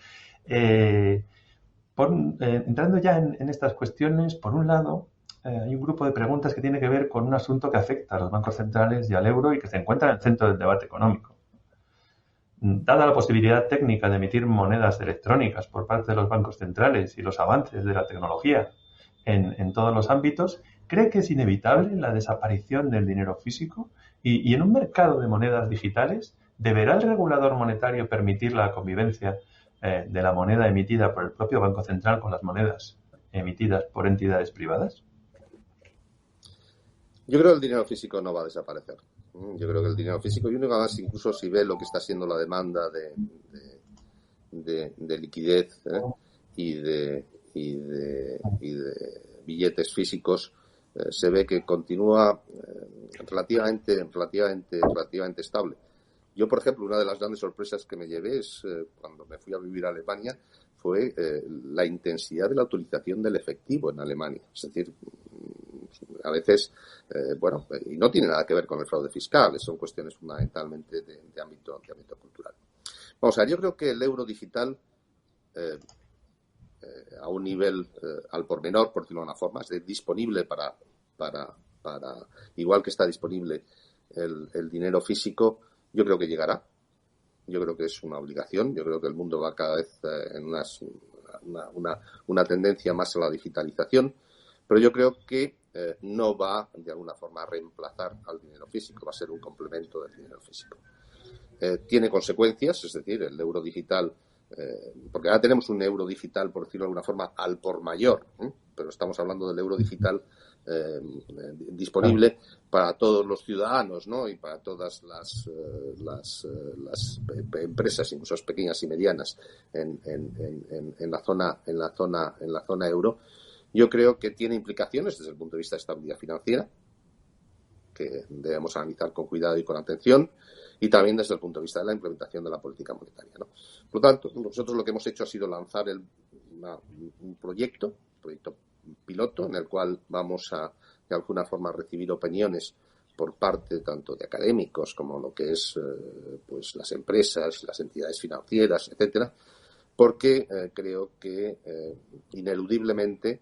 Entrando ya en estas cuestiones, por un lado, hay un grupo de preguntas que tiene que ver con un asunto que afecta a los bancos centrales y al euro y que se encuentra en el centro del debate económico. Dada la posibilidad técnica de emitir monedas electrónicas por parte de los bancos centrales y los avances de la tecnología en todos los ámbitos, ¿cree que es inevitable la desaparición del dinero físico? Y en un mercado de monedas digitales, ¿deberá el regulador monetario permitir la convivencia de la moneda emitida por el propio Banco Central con las monedas emitidas por entidades privadas? Yo creo que el dinero físico no va a desaparecer. Yo creo que el dinero físico, y uno más, incluso si ve lo que está siendo la demanda de liquidez y de billetes físicos, se ve que continúa relativamente estable. Yo, por ejemplo, una de las grandes sorpresas que me llevé es cuando me fui a vivir a Alemania fue la intensidad de la utilización del efectivo en Alemania. Es decir, a veces, y no tiene nada que ver con el fraude fiscal, son cuestiones fundamentalmente de ámbito cultural. Vamos a ver, yo creo que el euro digital, a un nivel al por menor, por decirlo de una forma, es disponible para igual que está disponible el dinero físico, yo creo que llegará. Yo creo que es una obligación. Yo creo que el mundo va cada vez en una tendencia más a la digitalización, pero yo creo que no va de alguna forma a reemplazar al dinero físico, va a ser un complemento del dinero físico. Tiene consecuencias, es decir, el euro digital, porque ahora tenemos un euro digital, por decirlo de alguna forma, al por mayor, pero estamos hablando del euro digital disponible para todos los ciudadanos, ¿no? Y para todas las empresas, incluso pequeñas y medianas, en la zona euro. Yo creo que tiene implicaciones desde el punto de vista de estabilidad financiera, que debemos analizar con cuidado y con atención, y también desde el punto de vista de la implementación de la política monetaria, ¿no? Por lo tanto, nosotros lo que hemos hecho ha sido lanzar un proyecto piloto, en el cual vamos a, de alguna forma, recibir opiniones por parte tanto de académicos como lo que es pues las empresas, las entidades financieras, etcétera, porque creo que ineludiblemente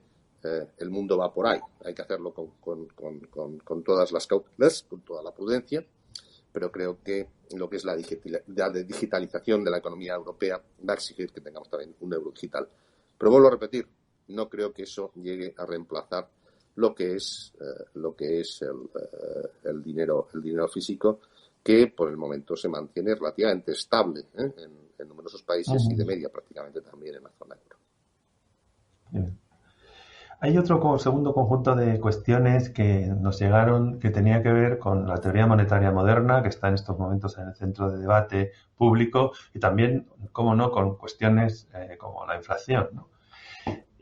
el mundo va por ahí. Hay que hacerlo con todas las cautelas, con toda la prudencia, pero creo que lo que es la digitalización de la economía europea va a exigir que tengamos también un euro digital. Pero vuelvo a repetir, no creo que eso llegue a reemplazar lo que es el dinero físico, que por el momento se mantiene relativamente estable en numerosos países y de media prácticamente también en la zona euro. Bien. Hay otro segundo conjunto de cuestiones que nos llegaron que tenía que ver con la teoría monetaria moderna, que está en estos momentos en el centro de debate público, y también, cómo no, con cuestiones como la inflación, ¿no?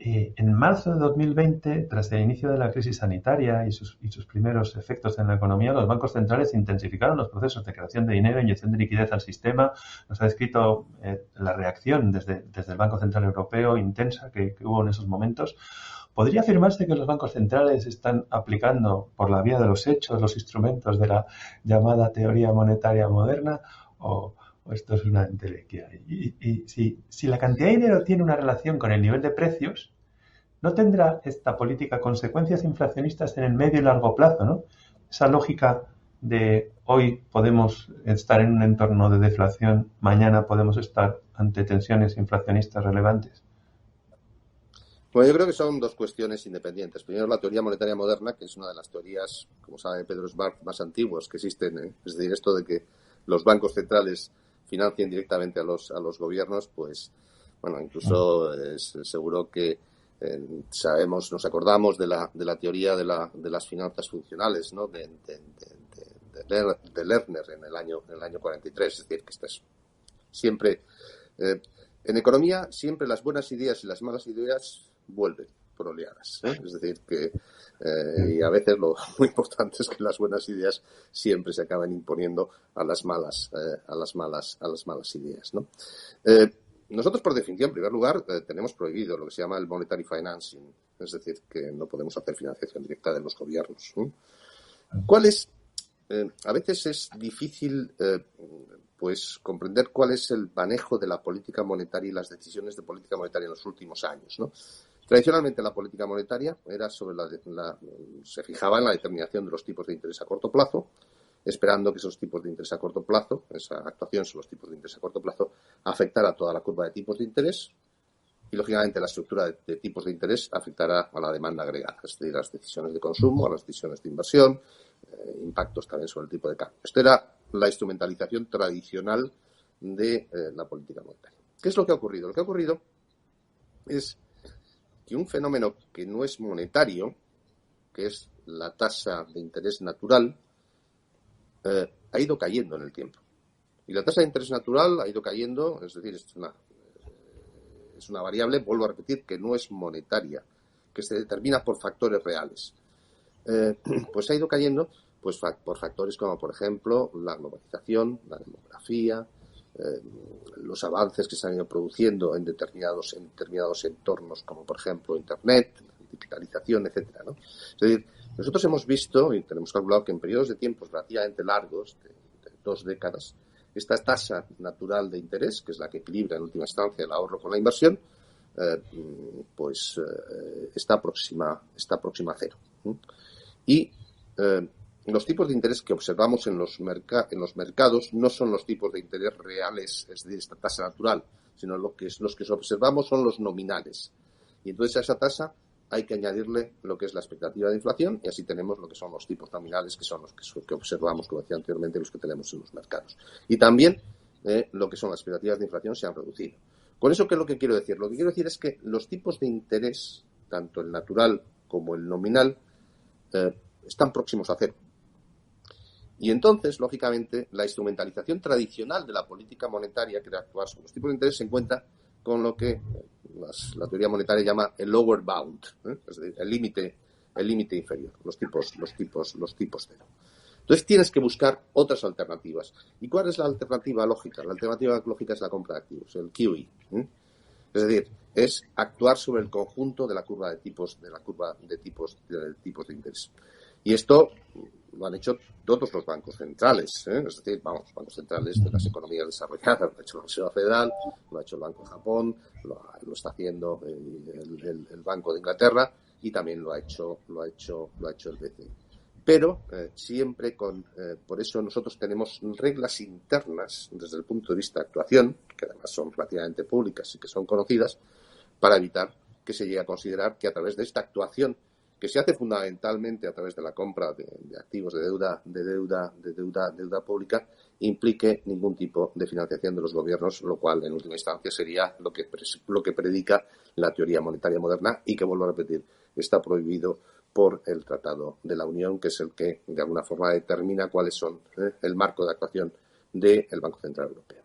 En marzo de 2020, tras el inicio de la crisis sanitaria y sus primeros efectos en la economía, los bancos centrales intensificaron los procesos de creación de dinero e inyección de liquidez al sistema. Nos ha descrito la reacción desde el Banco Central Europeo intensa que hubo en esos momentos. ¿Podría afirmarse que los bancos centrales están aplicando por la vía de los hechos los instrumentos de la llamada teoría monetaria moderna? ¿O Esto es una entelequia. Y si la cantidad de dinero tiene una relación con el nivel de precios, ¿no tendrá esta política consecuencias inflacionistas en el medio y largo plazo, ¿no? Esa lógica de hoy podemos estar en un entorno de deflación, mañana podemos estar ante tensiones inflacionistas relevantes. Bueno, yo creo que son dos cuestiones independientes. Primero, la teoría monetaria moderna, que es una de las teorías, como sabe Pedro Esbart, más antiguas que existen, ¿eh? Es decir, esto de que los bancos centrales financien directamente a los gobiernos, pues, bueno, incluso es seguro que nos acordamos de la teoría de las finanzas funcionales, ¿no? de Lerner en el año 43. Es decir, que esto es siempre en economía, siempre las buenas ideas y las malas ideas vuelven por oleadas, ¿eh? Es decir, que y a veces lo muy importante es que las buenas ideas siempre se acaban imponiendo a las malas ideas, ¿no? Nosotros, por definición, en primer lugar, tenemos prohibido lo que se llama el monetary financing, es decir, que no podemos hacer financiación directa de los gobiernos, ¿no? A veces es difícil pues comprender cuál es el manejo de la política monetaria y las decisiones de política monetaria en los últimos años, ¿no? Tradicionalmente la política monetaria era se fijaba en la determinación de los tipos de interés a corto plazo, esperando que esos tipos de interés a corto plazo, esa actuación sobre los tipos de interés a corto plazo, afectara a toda la curva de tipos de interés y, lógicamente, la estructura de tipos de interés afectará a la demanda agregada, es decir, a las decisiones de consumo, a las decisiones de inversión, impactos también sobre el tipo de cambio. Esto era la instrumentalización tradicional de la política monetaria. ¿Qué es lo que ha ocurrido? Lo que ha ocurrido es que un fenómeno que no es monetario, que es la tasa de interés natural, ha ido cayendo en el tiempo. Y la tasa de interés natural ha ido cayendo, es decir, es una variable, vuelvo a repetir, que no es monetaria, que se determina por factores reales. Pues ha ido cayendo pues por factores como, por ejemplo, la globalización, la demografía, los avances que se han ido produciendo en determinados entornos, como por ejemplo Internet, digitalización, etcétera, ¿no? Es decir, nosotros hemos visto y tenemos calculado que en periodos de tiempos relativamente largos, de 2 décadas, esta tasa natural de interés, que es la que equilibra en última instancia el ahorro con la inversión, está próxima a cero. Y los tipos de interés que observamos en los mercados no son los tipos de interés reales, es decir, esta tasa natural, sino los que observamos son los nominales. Y entonces a esa tasa hay que añadirle lo que es la expectativa de inflación y así tenemos lo que son los tipos nominales, que son los que observamos, como decía anteriormente, los que tenemos en los mercados. Y también lo que son las expectativas de inflación se han reducido. Con eso, ¿qué es lo que quiero decir? Lo que quiero decir es que los tipos de interés, tanto el natural como el nominal, están próximos a cero. Y entonces, lógicamente, la instrumentalización tradicional de la política monetaria, que era actuar sobre los tipos de interés, se encuentra con lo que la teoría monetaria llama el lower bound, es decir, el límite inferior, los tipos cero. Entonces tienes que buscar otras alternativas. ¿Y cuál es la alternativa lógica? La alternativa lógica es la compra de activos, el QE. Es decir, es actuar sobre el conjunto de la curva de tipos de interés. Y esto lo han hecho todos los bancos centrales, es decir, los bancos centrales de las economías desarrolladas, lo ha hecho la Reserva Federal, lo ha hecho el Banco de Japón, lo está haciendo el Banco de Inglaterra y también lo ha hecho el BCE. Pero siempre por eso nosotros tenemos reglas internas desde el punto de vista de actuación, que además son relativamente públicas y que son conocidas, para evitar que se llegue a considerar que a través de esta actuación, que se hace fundamentalmente a través de la compra de activos de deuda pública, implique ningún tipo de financiación de los gobiernos, lo cual en última instancia sería lo que predica la teoría monetaria moderna y que, vuelvo a repetir, está prohibido por el Tratado de la Unión, que es el que de alguna forma determina cuáles son el marco de actuación del Banco Central Europeo.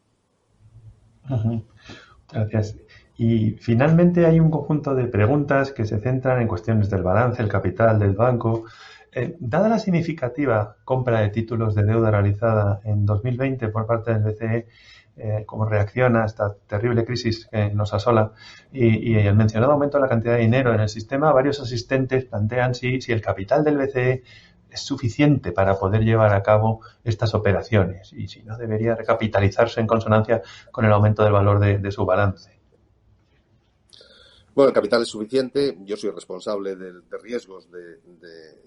Gracias. Y finalmente hay un conjunto de preguntas que se centran en cuestiones del balance, el capital del banco. Dada la significativa compra de títulos de deuda realizada en 2020 por parte del BCE, como reacción a esta terrible crisis que nos asola y el mencionado aumento de la cantidad de dinero en el sistema, varios asistentes plantean si el capital del BCE suficiente para poder llevar a cabo estas operaciones y si no debería recapitalizarse en consonancia con el aumento del valor de su balance. Bueno, el capital es suficiente. Yo soy responsable de riesgos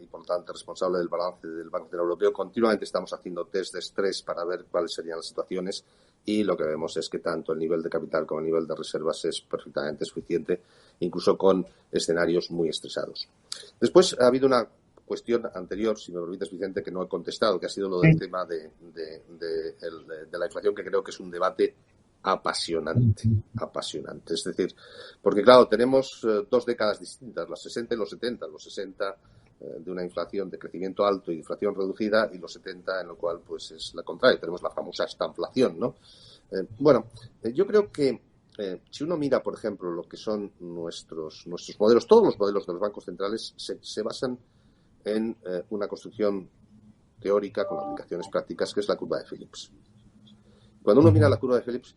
y, por tanto, responsable del balance del Banco Central Europeo. Continuamente estamos haciendo test de estrés para ver cuáles serían las situaciones y lo que vemos es que tanto el nivel de capital como el nivel de reservas es perfectamente suficiente, incluso con escenarios muy estresados. Después ha habido una cuestión anterior, si me permites, Vicente, que no he contestado, que ha sido lo del tema de la inflación, que creo que es un debate apasionante. Es decir, porque claro, tenemos 2 décadas distintas, los 60 y los 70. Los 60 de una inflación de crecimiento alto y inflación reducida, y los 70 en lo cual pues es la contraria, tenemos la famosa estanflación, ¿no? Yo creo que si uno mira, por ejemplo, lo que son nuestros modelos, todos los modelos de los bancos centrales se basan en una construcción teórica con aplicaciones prácticas, que es la curva de Phillips. Cuando uno mira la curva de Phillips,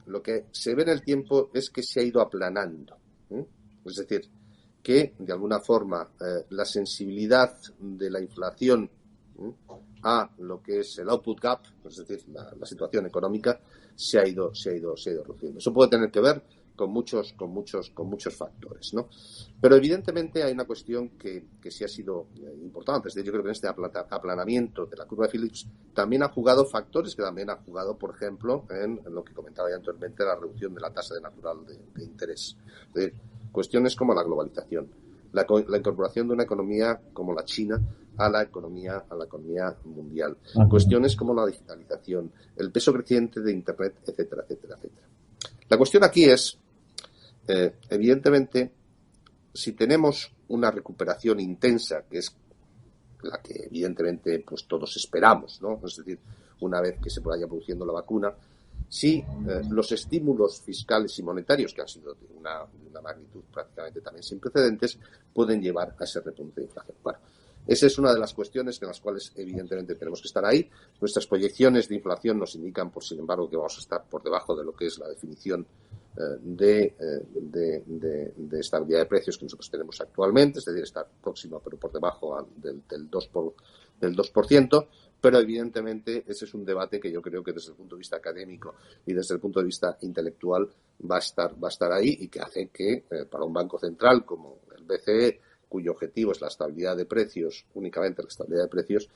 lo que se ve en el tiempo es que se ha ido aplanando. Es decir, que de alguna forma la sensibilidad de la inflación a lo que es el output gap, es decir, la situación económica, se ha ido reduciendo. Eso puede tener que ver con muchos factores, ¿no? Pero evidentemente hay una cuestión que sí ha sido importante. Es decir, yo creo que en este aplanamiento de la curva de Phillips también ha jugado factores que también ha jugado, por ejemplo, en lo que comentaba ya anteriormente, la reducción de la tasa de natural de interés. Es decir, cuestiones como la globalización, la incorporación de una economía como la China a la economía mundial, cuestiones como la digitalización, el peso creciente de Internet, etcétera, etcétera, etcétera. La cuestión aquí es, evidentemente, si tenemos una recuperación intensa, que es la que evidentemente pues todos esperamos, ¿no? Es decir, una vez que se vaya produciendo la vacuna, si los estímulos fiscales y monetarios, que han sido de una magnitud prácticamente también sin precedentes, pueden llevar a ese repunte de inflación. Bueno, esa es una de las cuestiones en las cuales evidentemente tenemos que estar ahí. Nuestras proyecciones de inflación nos indican, sin embargo, que vamos a estar por debajo de lo que es la definición de estabilidad de precios que nosotros tenemos actualmente, es decir, estar próximo pero por debajo del 2%, pero evidentemente ese es un debate que yo creo que desde el punto de vista académico y desde el punto de vista intelectual va a estar ahí, y que hace que para un banco central como el BCE, cuyo objetivo es la estabilidad de precios, únicamente la estabilidad de precios,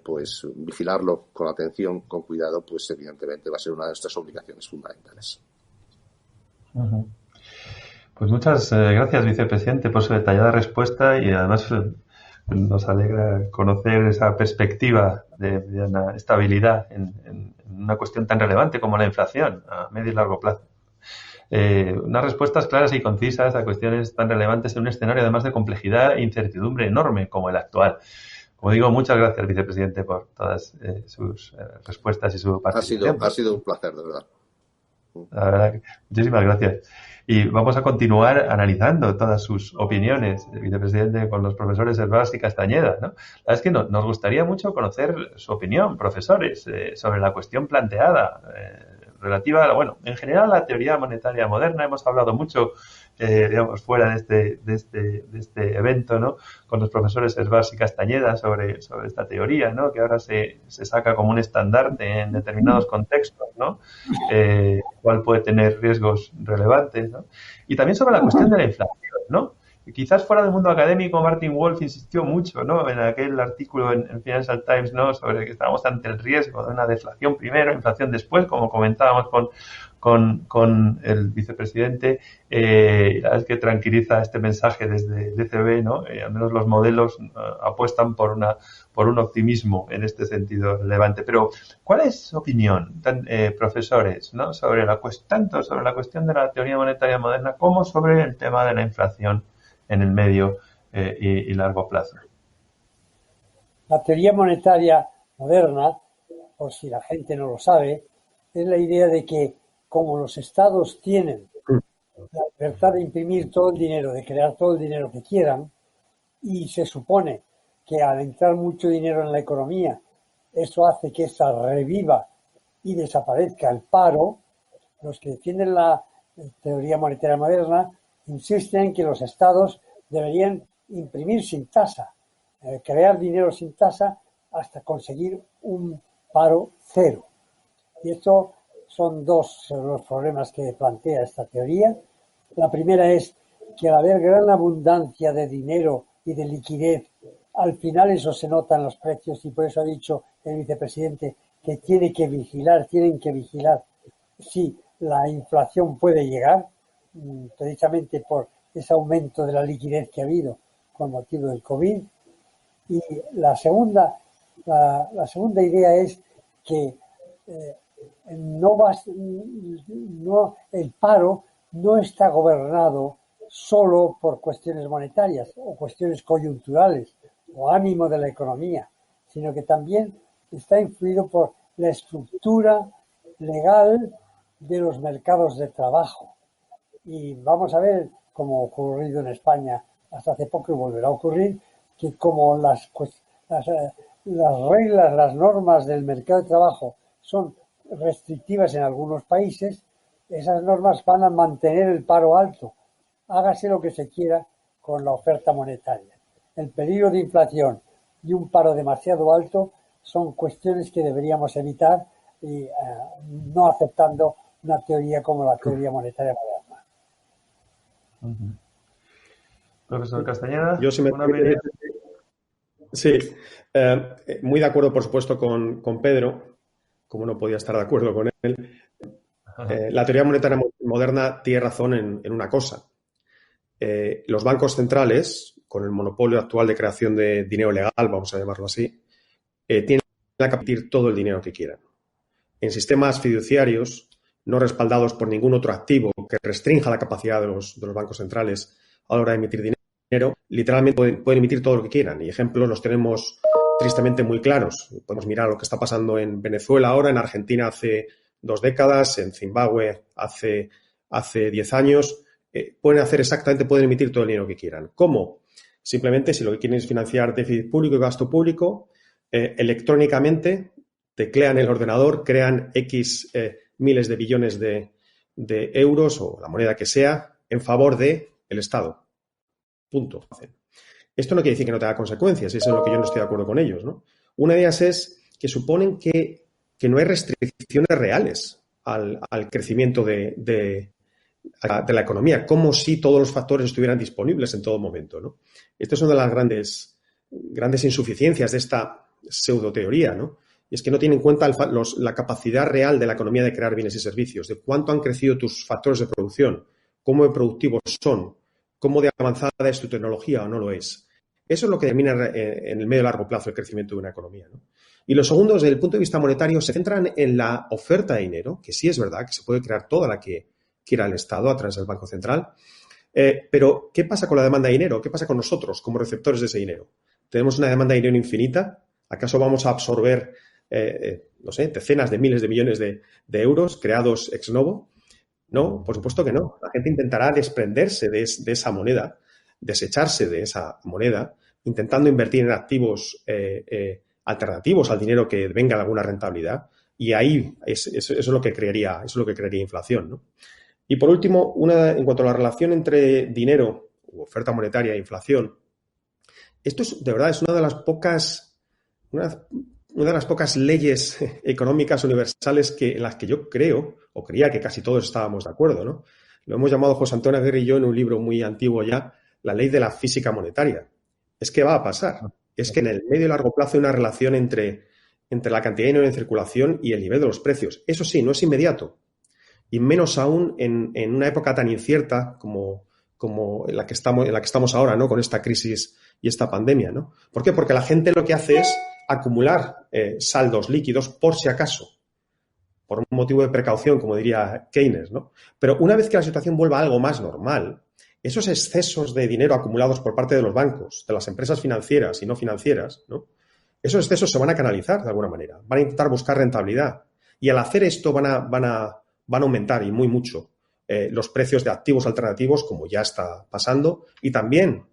pues vigilarlo con atención, con cuidado, pues evidentemente va a ser una de nuestras obligaciones fundamentales. Pues muchas gracias, vicepresidente, por su detallada respuesta, y además nos alegra conocer esa perspectiva de una estabilidad en una cuestión tan relevante como la inflación a medio y largo plazo. Unas respuestas claras y concisas a cuestiones tan relevantes en un escenario además de complejidad e incertidumbre enorme como el actual. Como digo, muchas gracias, vicepresidente, por todas sus respuestas y su participación. Ha sido un placer, de verdad. La verdad, muchísimas gracias. Y vamos a continuar analizando todas sus opiniones, vicepresidente, con los profesores Herbás y Castañeda, ¿no? La verdad es que nos gustaría mucho conocer su opinión, profesores, sobre la cuestión planteada, relativa a, bueno, en general a la teoría monetaria moderna. Hemos hablado mucho, digamos, fuera de este evento, ¿no?, con los profesores Herbás y Castañeda sobre esta teoría, ¿no?, que ahora se saca como un estandarte en determinados contextos, ¿no?, cuál puede tener riesgos relevantes, ¿no? Y también sobre la cuestión de la inflación, ¿no? Quizás fuera del mundo académico, Martin Wolf insistió mucho, ¿no?, en aquel artículo en Financial Times, ¿no?, sobre que estábamos ante el riesgo de una deflación primero, inflación después, como comentábamos con el vicepresidente. La verdad es que tranquiliza este mensaje desde DCB, ¿no? Al menos los modelos apuestan por un optimismo en este sentido relevante. Pero, ¿cuál es su opinión, profesores, ¿no?, tanto sobre la cuestión de la teoría monetaria moderna como sobre el tema de la inflación en el medio y largo plazo? La teoría monetaria moderna, por si la gente no lo sabe, es la idea de que como los estados tienen la libertad de imprimir todo el dinero, de crear todo el dinero que quieran, y se supone que al entrar mucho dinero en la economía, eso hace que esta reviva y desaparezca el paro, los que defienden la teoría monetaria moderna insisten en que los estados deberían imprimir sin tasa. crear dinero sin tasa hasta conseguir un paro cero. Y esto son dos los problemas que plantea esta teoría. La primera es que al haber gran abundancia de dinero y de liquidez, al final eso se nota en los precios y por eso ha dicho el vicepresidente que tienen que vigilar si la inflación puede llegar, precisamente por ese aumento de la liquidez que ha habido con motivo del COVID. Y la segunda idea es que el paro no está gobernado solo por cuestiones monetarias o cuestiones coyunturales o ánimo de la economía, sino que también está influido por la estructura legal de los mercados de trabajo. Y vamos a ver, como ha ocurrido en España hasta hace poco y volverá a ocurrir, que como las reglas, las normas del mercado de trabajo son restrictivas en algunos países, esas normas van a mantener el paro alto, hágase lo que se quiera con la oferta monetaria. El peligro de inflación y un paro demasiado alto son cuestiones que deberíamos evitar y no aceptando una teoría como la teoría monetaria moderna. Profesor Castañeda, yo sí, muy de acuerdo, por supuesto, con Pedro, como no podía estar de acuerdo con él. La teoría monetaria moderna tiene razón en una cosa. Los bancos centrales, con el monopolio actual de creación de dinero legal, vamos a llamarlo así, tienen la capacidad de emitir todo el dinero que quieran. En sistemas fiduciarios no respaldados por ningún otro activo que restrinja la capacidad de los bancos centrales a la hora de emitir dinero, literalmente pueden emitir todo lo que quieran. Y ejemplos los tenemos tristemente muy claros. Podemos mirar lo que está pasando en Venezuela ahora, en Argentina hace 2 décadas, en Zimbabue hace 10 años. Pueden emitir todo el dinero que quieran. ¿Cómo? Simplemente, si lo que quieren es financiar déficit público y gasto público, electrónicamente teclean el ordenador, crean X miles de billones de euros o la moneda que sea en favor del Estado. Punto. Esto no quiere decir que no tenga consecuencias, eso es en lo que yo no estoy de acuerdo con ellos, ¿no? Una de ellas es que suponen que no hay restricciones reales al crecimiento de la economía, como si todos los factores estuvieran disponibles en todo momento, ¿no? Esta es una de las grandes insuficiencias de esta pseudoteoría, ¿no? Y es que no tiene en cuenta la capacidad real de la economía de crear bienes y servicios, de cuánto han crecido tus factores de producción, cómo de productivos son, cómo de avanzada es tu tecnología o no lo es. Eso es lo que determina en el medio y largo plazo el crecimiento de una economía, ¿no? Y los segundos, desde el punto de vista monetario, se centran en la oferta de dinero, que sí es verdad que se puede crear toda la que quiera el Estado a través del Banco Central. Pero, ¿qué pasa con la demanda de dinero? ¿Qué pasa con nosotros como receptores de ese dinero? ¿Tenemos una demanda de dinero infinita? ¿Acaso vamos a absorber, decenas de miles de millones de euros creados ex novo? No, por supuesto que no. La gente intentará desprenderse de esa moneda, desecharse de esa moneda, intentando invertir en activos alternativos al dinero que venga de alguna rentabilidad. Y ahí eso es lo que crearía inflación, ¿no? Y por último, en cuanto a la relación entre dinero, oferta monetaria e inflación, esto de verdad es una de las pocas leyes económicas universales en las que yo creo, o creía que casi todos estábamos de acuerdo, ¿no? Lo hemos llamado José Antonio Aguirre y yo en un libro muy antiguo ya, la ley de la física monetaria. Es que va a pasar. Es que en el medio y largo plazo hay una relación entre la cantidad de dinero en circulación y el nivel de los precios. Eso sí, no es inmediato. Y menos aún en una época tan incierta como en la que estamos ahora, ¿no? Con esta crisis y esta pandemia, ¿no? ¿Por qué? Porque la gente lo que hace es acumular saldos líquidos por si acaso, por un motivo de precaución, como diría Keynes, ¿no? Pero una vez que la situación vuelva a algo más normal, esos excesos de dinero acumulados por parte de los bancos, de las empresas financieras y no financieras, ¿no? Esos excesos se van a canalizar de alguna manera, van a intentar buscar rentabilidad. Y al hacer esto van a aumentar y muy mucho los precios de activos alternativos, como ya está pasando, y también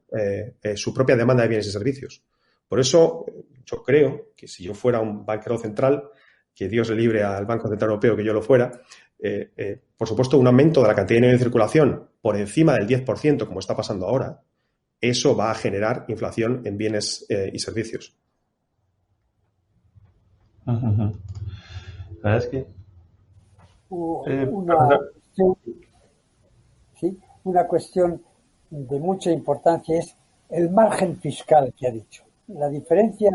su propia demanda de bienes y servicios. Por eso yo creo que si yo fuera un banquero central, que Dios le libre al Banco Central Europeo que yo lo fuera, por supuesto un aumento de la cantidad de dinero en circulación por encima del 10%, como está pasando ahora, eso va a generar inflación en bienes y servicios. La verdad es que... Una cuestión de mucha importancia es el margen fiscal que ha dicho. La diferencia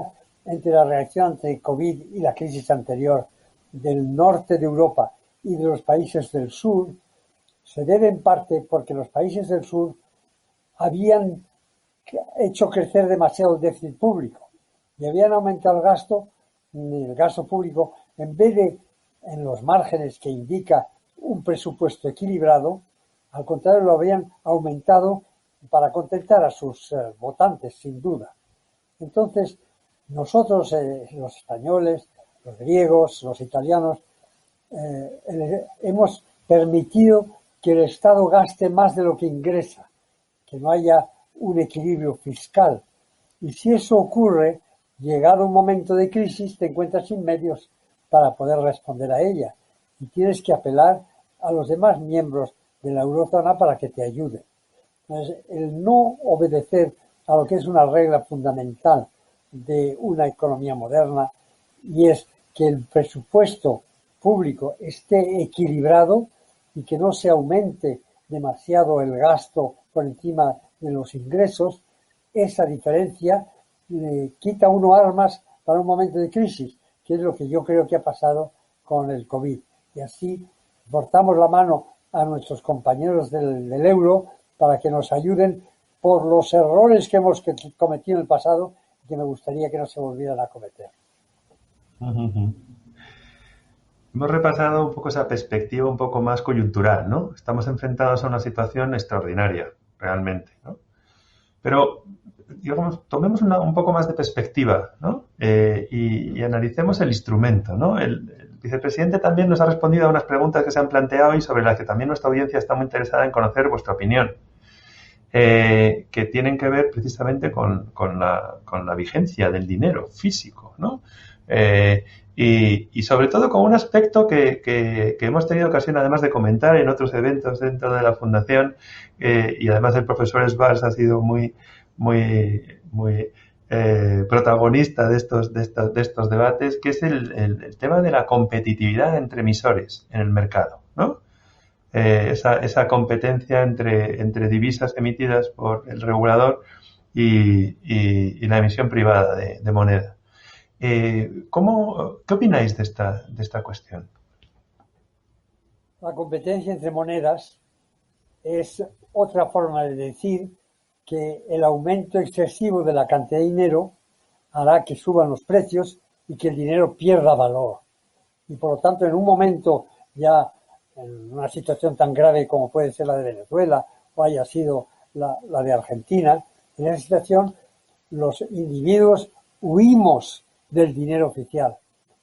entre la reacción ante COVID y la crisis anterior del norte de Europa y de los países del sur se debe en parte porque los países del sur habían hecho crecer demasiado el déficit público y habían aumentado el gasto público en vez de en los márgenes que indica un presupuesto equilibrado. Al contrario, lo habían aumentado para contentar a sus votantes, sin duda. Entonces, nosotros, los españoles, los griegos, los italianos, hemos permitido que el Estado gaste más de lo que ingresa, que no haya un equilibrio fiscal. Y si eso ocurre, llegado un momento de crisis, te encuentras sin medios para poder responder a ella. Y tienes que apelar a los demás miembros de la eurozona para que te ayuden. Entonces, el no obedecer a lo que es una regla fundamental de una economía moderna, y es que el presupuesto público esté equilibrado y que no se aumente demasiado el gasto por encima de los ingresos, esa diferencia le quita a uno armas para un momento de crisis, que es lo que yo creo que ha pasado con el COVID. Y así forzamos la mano a nuestros compañeros del euro para que nos ayuden por los errores que hemos cometido en el pasado y que me gustaría que no se volvieran a cometer. Hemos repasado un poco esa perspectiva un poco más coyuntural, ¿no? Estamos enfrentados a una situación extraordinaria, realmente, ¿no? Pero, digamos, tomemos un poco más de perspectiva, ¿no? Y analicemos el instrumento, ¿no? El vicepresidente también nos ha respondido a unas preguntas que se han planteado y sobre las que también nuestra audiencia está muy interesada en conocer vuestra opinión, que tienen que ver precisamente con la vigencia del dinero físico, ¿no? Y sobre todo con un aspecto que hemos tenido ocasión además de comentar en otros eventos dentro de la Fundación, y además el profesor Svars ha sido muy protagonista de estos debates, que es el tema de la competitividad entre emisores en el mercado, ¿no? Esa competencia entre divisas emitidas por el regulador y la emisión privada de moneda. ¿Qué opináis de esta cuestión? La competencia entre monedas es otra forma de decir que el aumento excesivo de la cantidad de dinero hará que suban los precios y que el dinero pierda valor. Y por lo tanto, en un momento ya en una situación tan grave como puede ser la de Venezuela o haya sido la de Argentina, en esa situación los individuos huimos del dinero oficial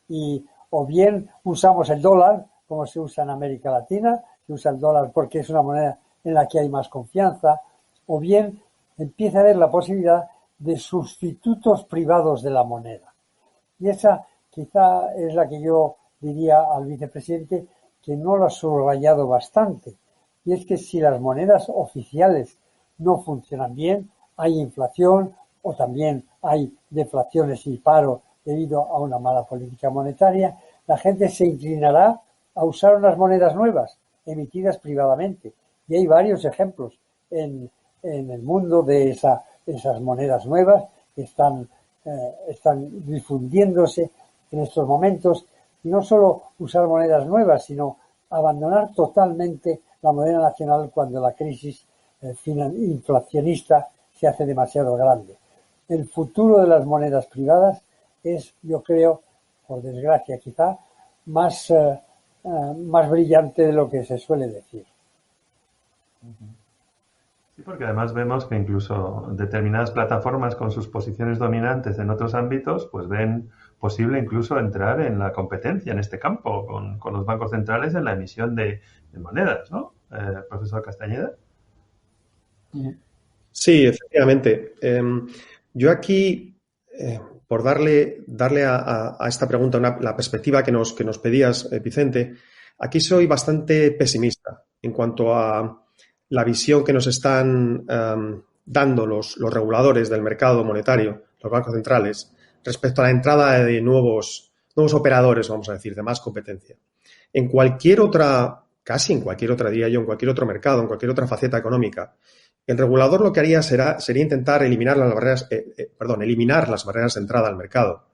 y o bien usamos el dólar, como se usa en América Latina, se usa el dólar porque es una moneda en la que hay más confianza, o bien empieza a haber la posibilidad de sustitutos privados de la moneda. Y esa quizá es la que yo diría al vicepresidente que no lo ha subrayado bastante. Y es que si las monedas oficiales no funcionan bien, hay inflación o también hay deflaciones y paro debido a una mala política monetaria, la gente se inclinará a usar unas monedas nuevas, emitidas privadamente. Y hay varios ejemplos en el mundo de esas monedas nuevas que están difundiéndose en estos momentos. Y no solo usar monedas nuevas, sino abandonar totalmente la moneda nacional cuando la crisis inflacionista se hace demasiado grande. El futuro de las monedas privadas es, yo creo, por desgracia quizá, más brillante de lo que se suele decir. Sí, porque además vemos que incluso determinadas plataformas con sus posiciones dominantes en otros ámbitos, pues ven posible incluso entrar en la competencia en este campo con los bancos centrales en la emisión de monedas, ¿no? Profesor Castañeda. Sí, efectivamente. Yo aquí, por darle a esta pregunta la perspectiva que nos pedías, Vicente, aquí soy bastante pesimista en cuanto a la visión que nos están dando los reguladores del mercado monetario, los bancos centrales, respecto a la entrada de nuevos operadores, vamos a decir, de más competencia. En cualquier otra, casi en cualquier otra, diría yo, en cualquier otro mercado, en cualquier otra faceta económica, el regulador lo que haría sería intentar eliminar las barreras de entrada al mercado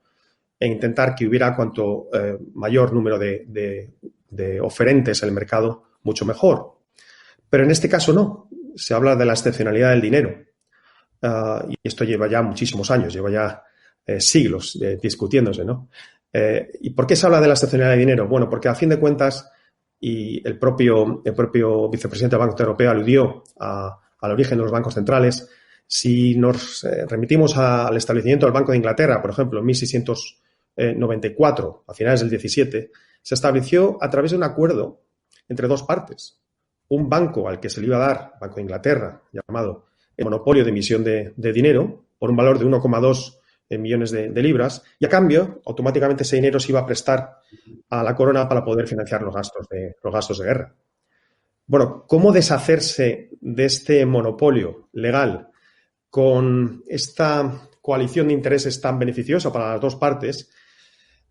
e intentar que hubiera cuanto mayor número de oferentes en el mercado, mucho mejor. Pero en este caso no. Se habla de la excepcionalidad del dinero. Y esto lleva ya muchísimos años, lleva ya siglos discutiéndose, ¿no? ¿Y por qué se habla de la excepcionalidad del dinero? Bueno, porque a fin de cuentas, y el propio vicepresidente del Banco Central Europeo aludió al origen de los bancos centrales. Si nos remitimos al establecimiento del Banco de Inglaterra, por ejemplo, en 1694, a finales del 17, se estableció a través de un acuerdo entre dos partes. Un banco al que se le iba a dar, Banco de Inglaterra, llamado el monopolio de emisión de dinero, por un valor de 1,2 millones de libras, y a cambio, automáticamente ese dinero se iba a prestar a la corona para poder financiar los gastos de guerra. Bueno, ¿cómo deshacerse de este monopolio legal con esta coalición de intereses tan beneficiosa para las dos partes?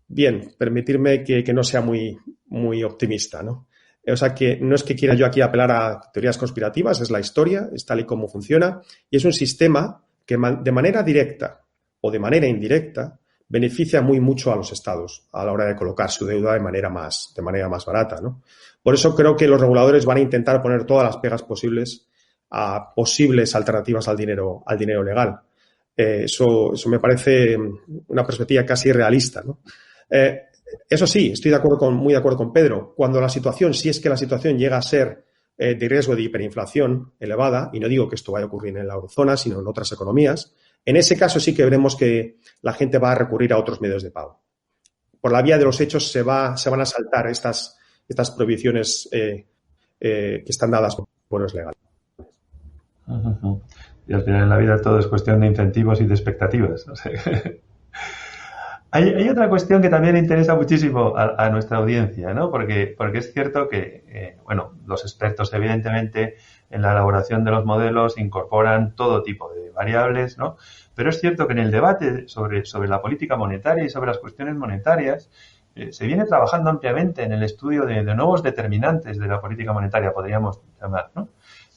Bien, permitirme que no sea muy optimista, ¿no? O sea, que no es que quiera yo aquí apelar a teorías conspirativas, es la historia, es tal y como funciona, y es un sistema que de manera directa o de manera indirecta beneficia muy mucho a los estados a la hora de colocar su deuda de manera más barata, ¿no? Por eso creo que los reguladores van a intentar poner todas las pegas posibles a posibles alternativas al dinero legal. Eso me parece una perspectiva casi realista, ¿no? Eso sí, estoy muy de acuerdo con Pedro. Cuando si es que la situación llega a ser de riesgo de hiperinflación elevada, y no digo que esto vaya a ocurrir en la eurozona, sino en otras economías, en ese caso sí que veremos que la gente va a recurrir a otros medios de pago. Por la vía de los hechos se van a saltar estas prohibiciones que están dadas por los legales. Uh-huh. Y al final en la vida todo es cuestión de incentivos y de expectativas. O sea, hay otra cuestión que también interesa muchísimo a nuestra audiencia, ¿no? Porque es cierto que, los expertos evidentemente en la elaboración de los modelos incorporan todo tipo de variables, ¿no? Pero es cierto que en el debate sobre la política monetaria y sobre las cuestiones monetarias se viene trabajando ampliamente en el estudio de nuevos determinantes de la política monetaria, podríamos llamar, ¿no?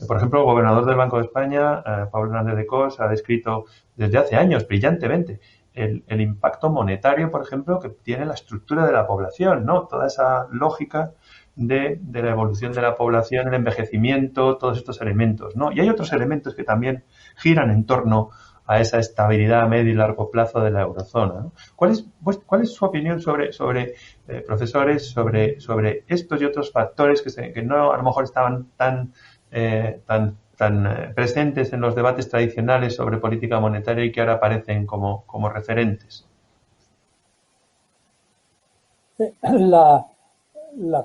Por ejemplo, el gobernador del Banco de España, Pablo Hernández de Cos, ha descrito desde hace años brillantemente el impacto monetario, por ejemplo, que tiene la estructura de la población, ¿no? Toda esa lógica de la evolución de la población, el envejecimiento, todos estos elementos, ¿no? Y hay otros elementos que también giran en torno a esa estabilidad a medio y largo plazo de la eurozona, ¿no? ¿Cuál es su opinión profesores, sobre estos y otros factores que no a lo mejor estaban tan presentes en los debates tradicionales sobre política monetaria y que ahora aparecen como referentes? La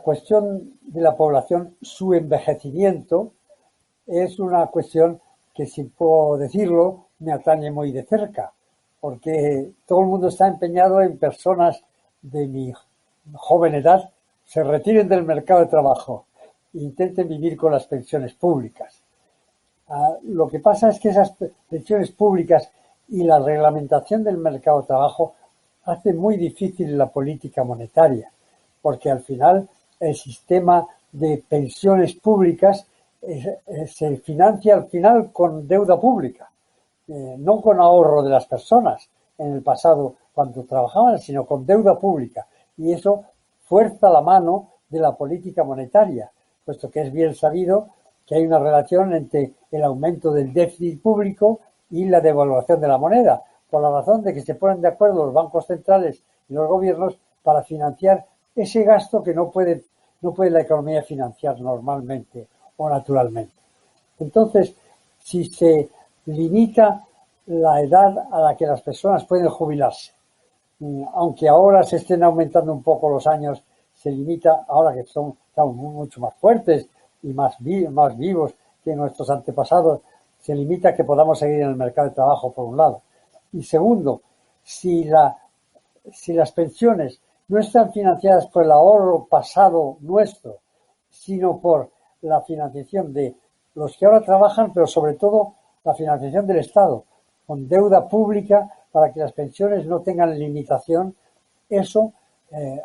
cuestión de la población, su envejecimiento, es una cuestión que, si puedo decirlo, me atañe muy de cerca, porque todo el mundo está empeñado en personas de mi joven edad se retiren del mercado de trabajo e intenten vivir con las pensiones públicas. Lo que pasa es que esas pensiones públicas y la reglamentación del mercado de trabajo hace muy difícil la política monetaria, porque al final el sistema de pensiones públicas se financia al final con deuda pública, no con ahorro de las personas en el pasado cuando trabajaban, sino con deuda pública. Y eso fuerza la mano de la política monetaria, puesto que es bien sabido que hay una relación entre el aumento del déficit público y la devaluación de la moneda, por la razón de que se ponen de acuerdo los bancos centrales y los gobiernos para financiar ese gasto que no puede la economía financiar normalmente o naturalmente. Entonces, si se limita la edad a la que las personas pueden jubilarse, aunque ahora se estén aumentando un poco los años, se limita, ahora que estamos mucho más fuertes y más vivos que nuestros antepasados, se limita a que podamos seguir en el mercado de trabajo, por un lado. Y segundo, si las pensiones no están financiadas por el ahorro pasado nuestro, sino por la financiación de los que ahora trabajan, pero sobre todo la financiación del Estado con deuda pública para que las pensiones no tengan limitación, eso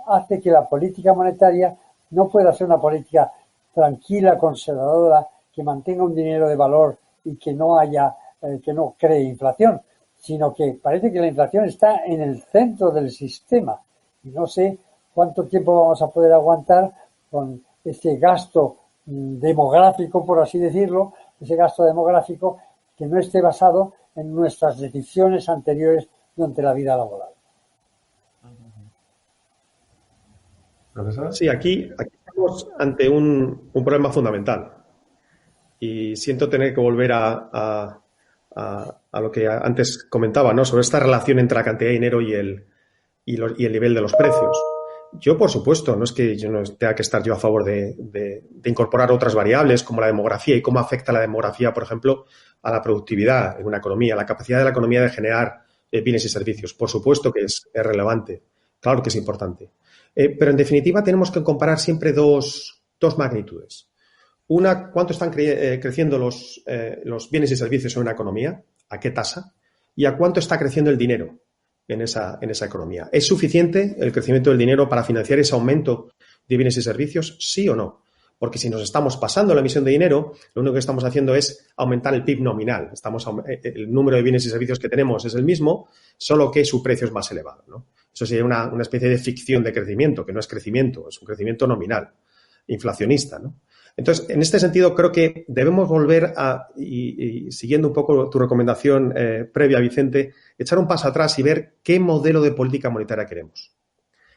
hace que la política monetaria no pueda ser una política tranquila, conservadora, que mantenga un dinero de valor y que no haya, que no cree inflación, sino que parece que la inflación está en el centro del sistema. Y no sé cuánto tiempo vamos a poder aguantar con este gasto demográfico, por así decirlo, ese gasto demográfico que no esté basado en nuestras decisiones anteriores durante la vida laboral. ¿Profesor? Sí, aquí estamos ante un problema fundamental y siento tener que volver a lo que antes comentaba, ¿no? Sobre esta relación entre la cantidad de dinero y el nivel de los precios. Yo, por supuesto, no es que yo no tenga que estar yo a favor de incorporar otras variables como la demografía y cómo afecta la demografía, por ejemplo, a la productividad en una economía, la capacidad de la economía de generar bienes y servicios. Por supuesto que es relevante, claro que es importante. Pero, en definitiva, tenemos que comparar siempre dos magnitudes. Una, cuánto están creciendo los bienes y servicios en una economía, a qué tasa, y a cuánto está creciendo el dinero en esa economía. ¿Es suficiente el crecimiento del dinero para financiar ese aumento de bienes y servicios? ¿Sí o no? Porque si nos estamos pasando la emisión de dinero, lo único que estamos haciendo es aumentar el PIB nominal. El número de bienes y servicios que tenemos es el mismo, solo que su precio es más elevado, ¿no? Eso sería una especie de ficción de crecimiento, que no es crecimiento, es un crecimiento nominal, inflacionista, ¿no? Entonces, en este sentido, creo que debemos volver y siguiendo un poco tu recomendación previa, Vicente, echar un paso atrás y ver qué modelo de política monetaria queremos.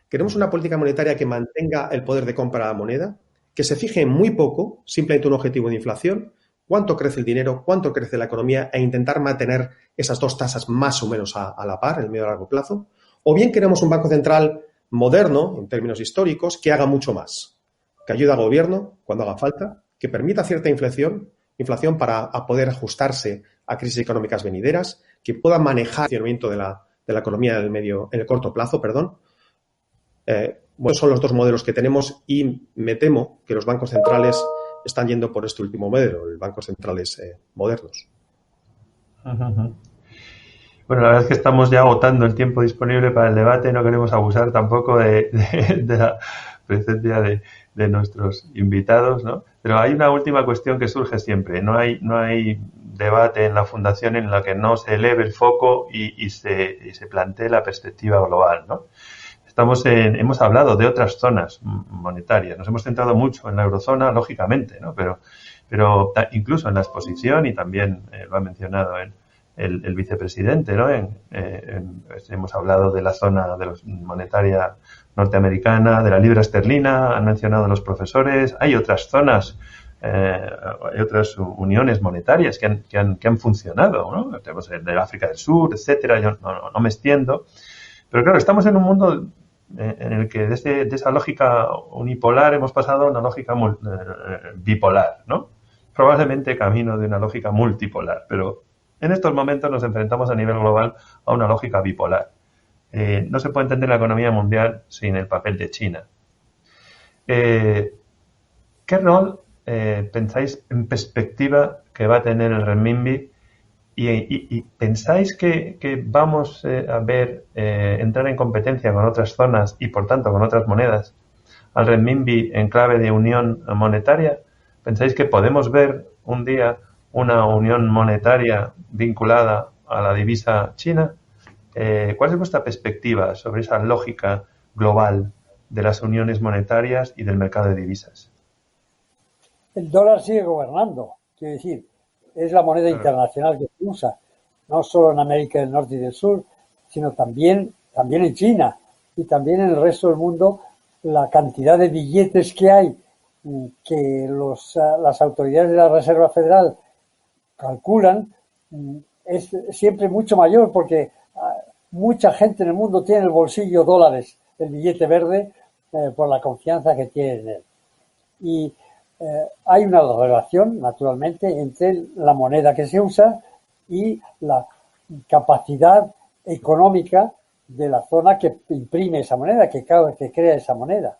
¿Queremos una política monetaria que mantenga el poder de compra de la moneda, que se fije en muy poco, simplemente un objetivo de inflación, cuánto crece el dinero, cuánto crece la economía e intentar mantener esas dos tasas más o menos a la par en el medio y largo plazo? ¿O bien queremos un Banco Central moderno, en términos históricos, que haga mucho más? Que ayude al gobierno cuando haga falta, que permita cierta inflación para poder ajustarse a crisis económicas venideras, que pueda manejar el funcionamiento de la economía en el corto plazo, perdón. Bueno, son los dos modelos que tenemos y me temo que los bancos centrales están yendo por este último modelo, los bancos centrales modernos. Uh-huh. Bueno, la verdad es que estamos ya agotando el tiempo disponible para el debate, no queremos abusar tampoco de la presencia de nuestros invitados, ¿no? Pero hay una última cuestión que surge siempre. No hay debate en la Fundación en la que no se eleve el foco y se plantee la perspectiva global, ¿no? Hemos hablado de otras zonas monetarias. Nos hemos centrado mucho en la eurozona, lógicamente, ¿no? Pero incluso en la exposición, y también lo ha mencionado el vicepresidente, ¿no? Hemos hablado de la zona monetaria norteamericana, de la libra esterlina, han mencionado los profesores. Hay otras zonas, hay otras uniones monetarias que han funcionado, ¿no? Tenemos el de África del Sur, etcétera. Yo no me extiendo. Pero claro, estamos en un mundo en el que de esa lógica unipolar hemos pasado a una lógica bipolar, ¿no? Probablemente camino de una lógica multipolar, pero en estos momentos nos enfrentamos a nivel global a una lógica bipolar. No se puede entender la economía mundial sin el papel de China. ¿Qué rol pensáis en perspectiva que va a tener el renminbi? ¿Y pensáis que vamos a ver entrar en competencia con otras zonas y, por tanto, con otras monedas al renminbi en clave de unión monetaria? ¿Pensáis que podemos ver un día una unión monetaria vinculada a la divisa china? ¿Cuál es vuestra perspectiva sobre esa lógica global de las uniones monetarias y del mercado de divisas? El dólar sigue gobernando, quiero decir, es la moneda internacional que se usa, no solo en América del Norte y del Sur, sino también en China y también en el resto del mundo. La cantidad de billetes que hay, que las autoridades de la Reserva Federal calculan, es siempre mucho mayor, porque mucha gente en el mundo tiene en el bolsillo dólares, el billete verde, por la confianza que tiene en él. Y hay una relación, naturalmente, entre la moneda que se usa y la capacidad económica de la zona que imprime esa moneda, que crea esa moneda.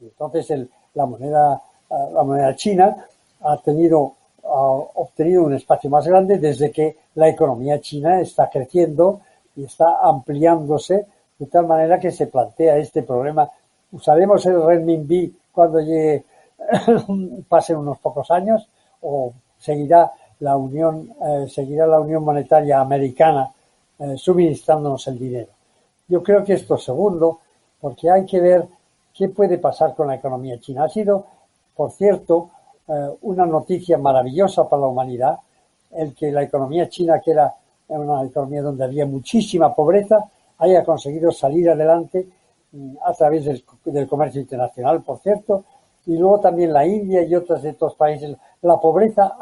Entonces, la moneda china ha tenido obtenido un espacio más grande desde que la economía china está creciendo y está ampliándose de tal manera que se plantea este problema. ¿Usaremos el renminbi cuando pasen unos pocos años o seguirá la Unión Monetaria Americana suministrándonos el dinero? Yo creo que esto segundo, porque hay que ver qué puede pasar con la economía china. Ha sido, por cierto, una noticia maravillosa para la humanidad el que la economía china, que era una economía donde había muchísima pobreza, haya conseguido salir adelante a través del comercio internacional, por cierto, y luego también la India y otros de estos países. La pobreza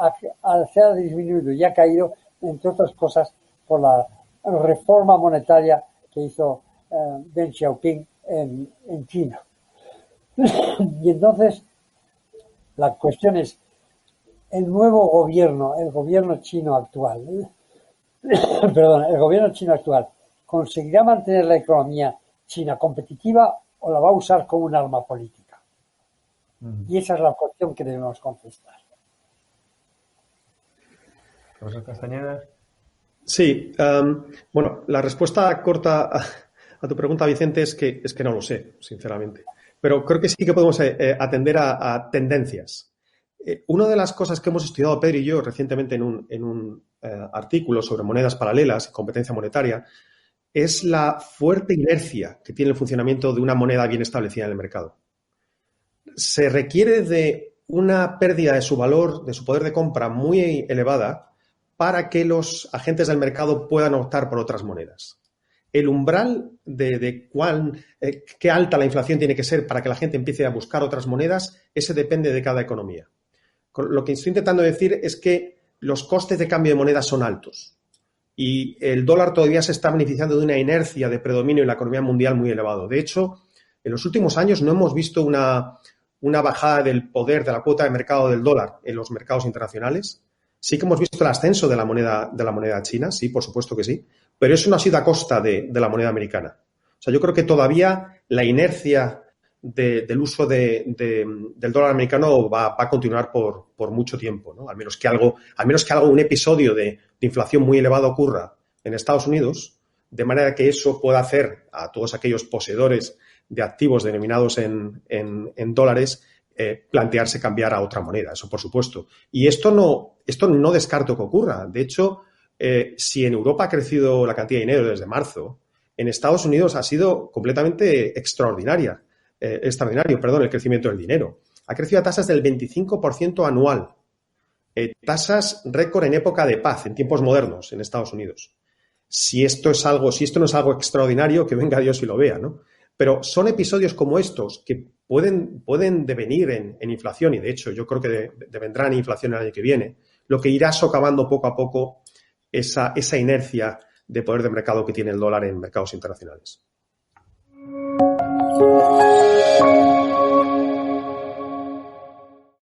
se ha disminuido y ha caído, entre otras cosas, por la reforma monetaria que hizo Deng Xiaoping en China. Y entonces, la cuestión es, el gobierno chino actual, ¿conseguirá mantener la economía china competitiva o la va a usar como un arma política? Y esa es la cuestión que debemos contestar. Profesor Castañeda. Sí, bueno, la respuesta corta a tu pregunta, Vicente, es que no lo sé, sinceramente. Pero creo que sí que podemos atender a tendencias. Una de las cosas que hemos estudiado Pedro y yo recientemente en un artículo sobre monedas paralelas y competencia monetaria es la fuerte inercia que tiene el funcionamiento de una moneda bien establecida en el mercado. Se requiere de una pérdida de su valor, de su poder de compra muy elevada para que los agentes del mercado puedan optar por otras monedas. El umbral de qué alta la inflación tiene que ser para que la gente empiece a buscar otras monedas, ese depende de cada economía. Lo que estoy intentando decir es que los costes de cambio de moneda son altos y el dólar todavía se está beneficiando de una inercia de predominio en la economía mundial muy elevado. De hecho, en los últimos años no hemos visto una bajada del poder de la cuota de mercado del dólar en los mercados internacionales. Sí que hemos visto el ascenso de la moneda china, sí, por supuesto que sí, pero eso no ha sido a costa de la moneda americana. O sea, yo creo que todavía la inercia del uso del dólar americano va a continuar por mucho tiempo, ¿no? Al menos que un episodio de inflación muy elevado ocurra en Estados Unidos, de manera que eso pueda hacer a todos aquellos poseedores de activos denominados en dólares plantearse cambiar a otra moneda, eso por supuesto. Y esto no descarto que ocurra. De hecho, si en Europa ha crecido la cantidad de dinero desde marzo, en Estados Unidos ha sido completamente extraordinario el crecimiento del dinero. Ha crecido a tasas del 25% anual. Tasas récord en época de paz, en tiempos modernos, en Estados Unidos. Si esto no es algo extraordinario, que venga Dios y lo vea, ¿no? Pero son episodios como estos que pueden devenir en inflación, y de hecho yo creo que devendrán inflación el año que viene, lo que irá socavando poco a poco esa inercia de poder de mercado que tiene el dólar en mercados internacionales.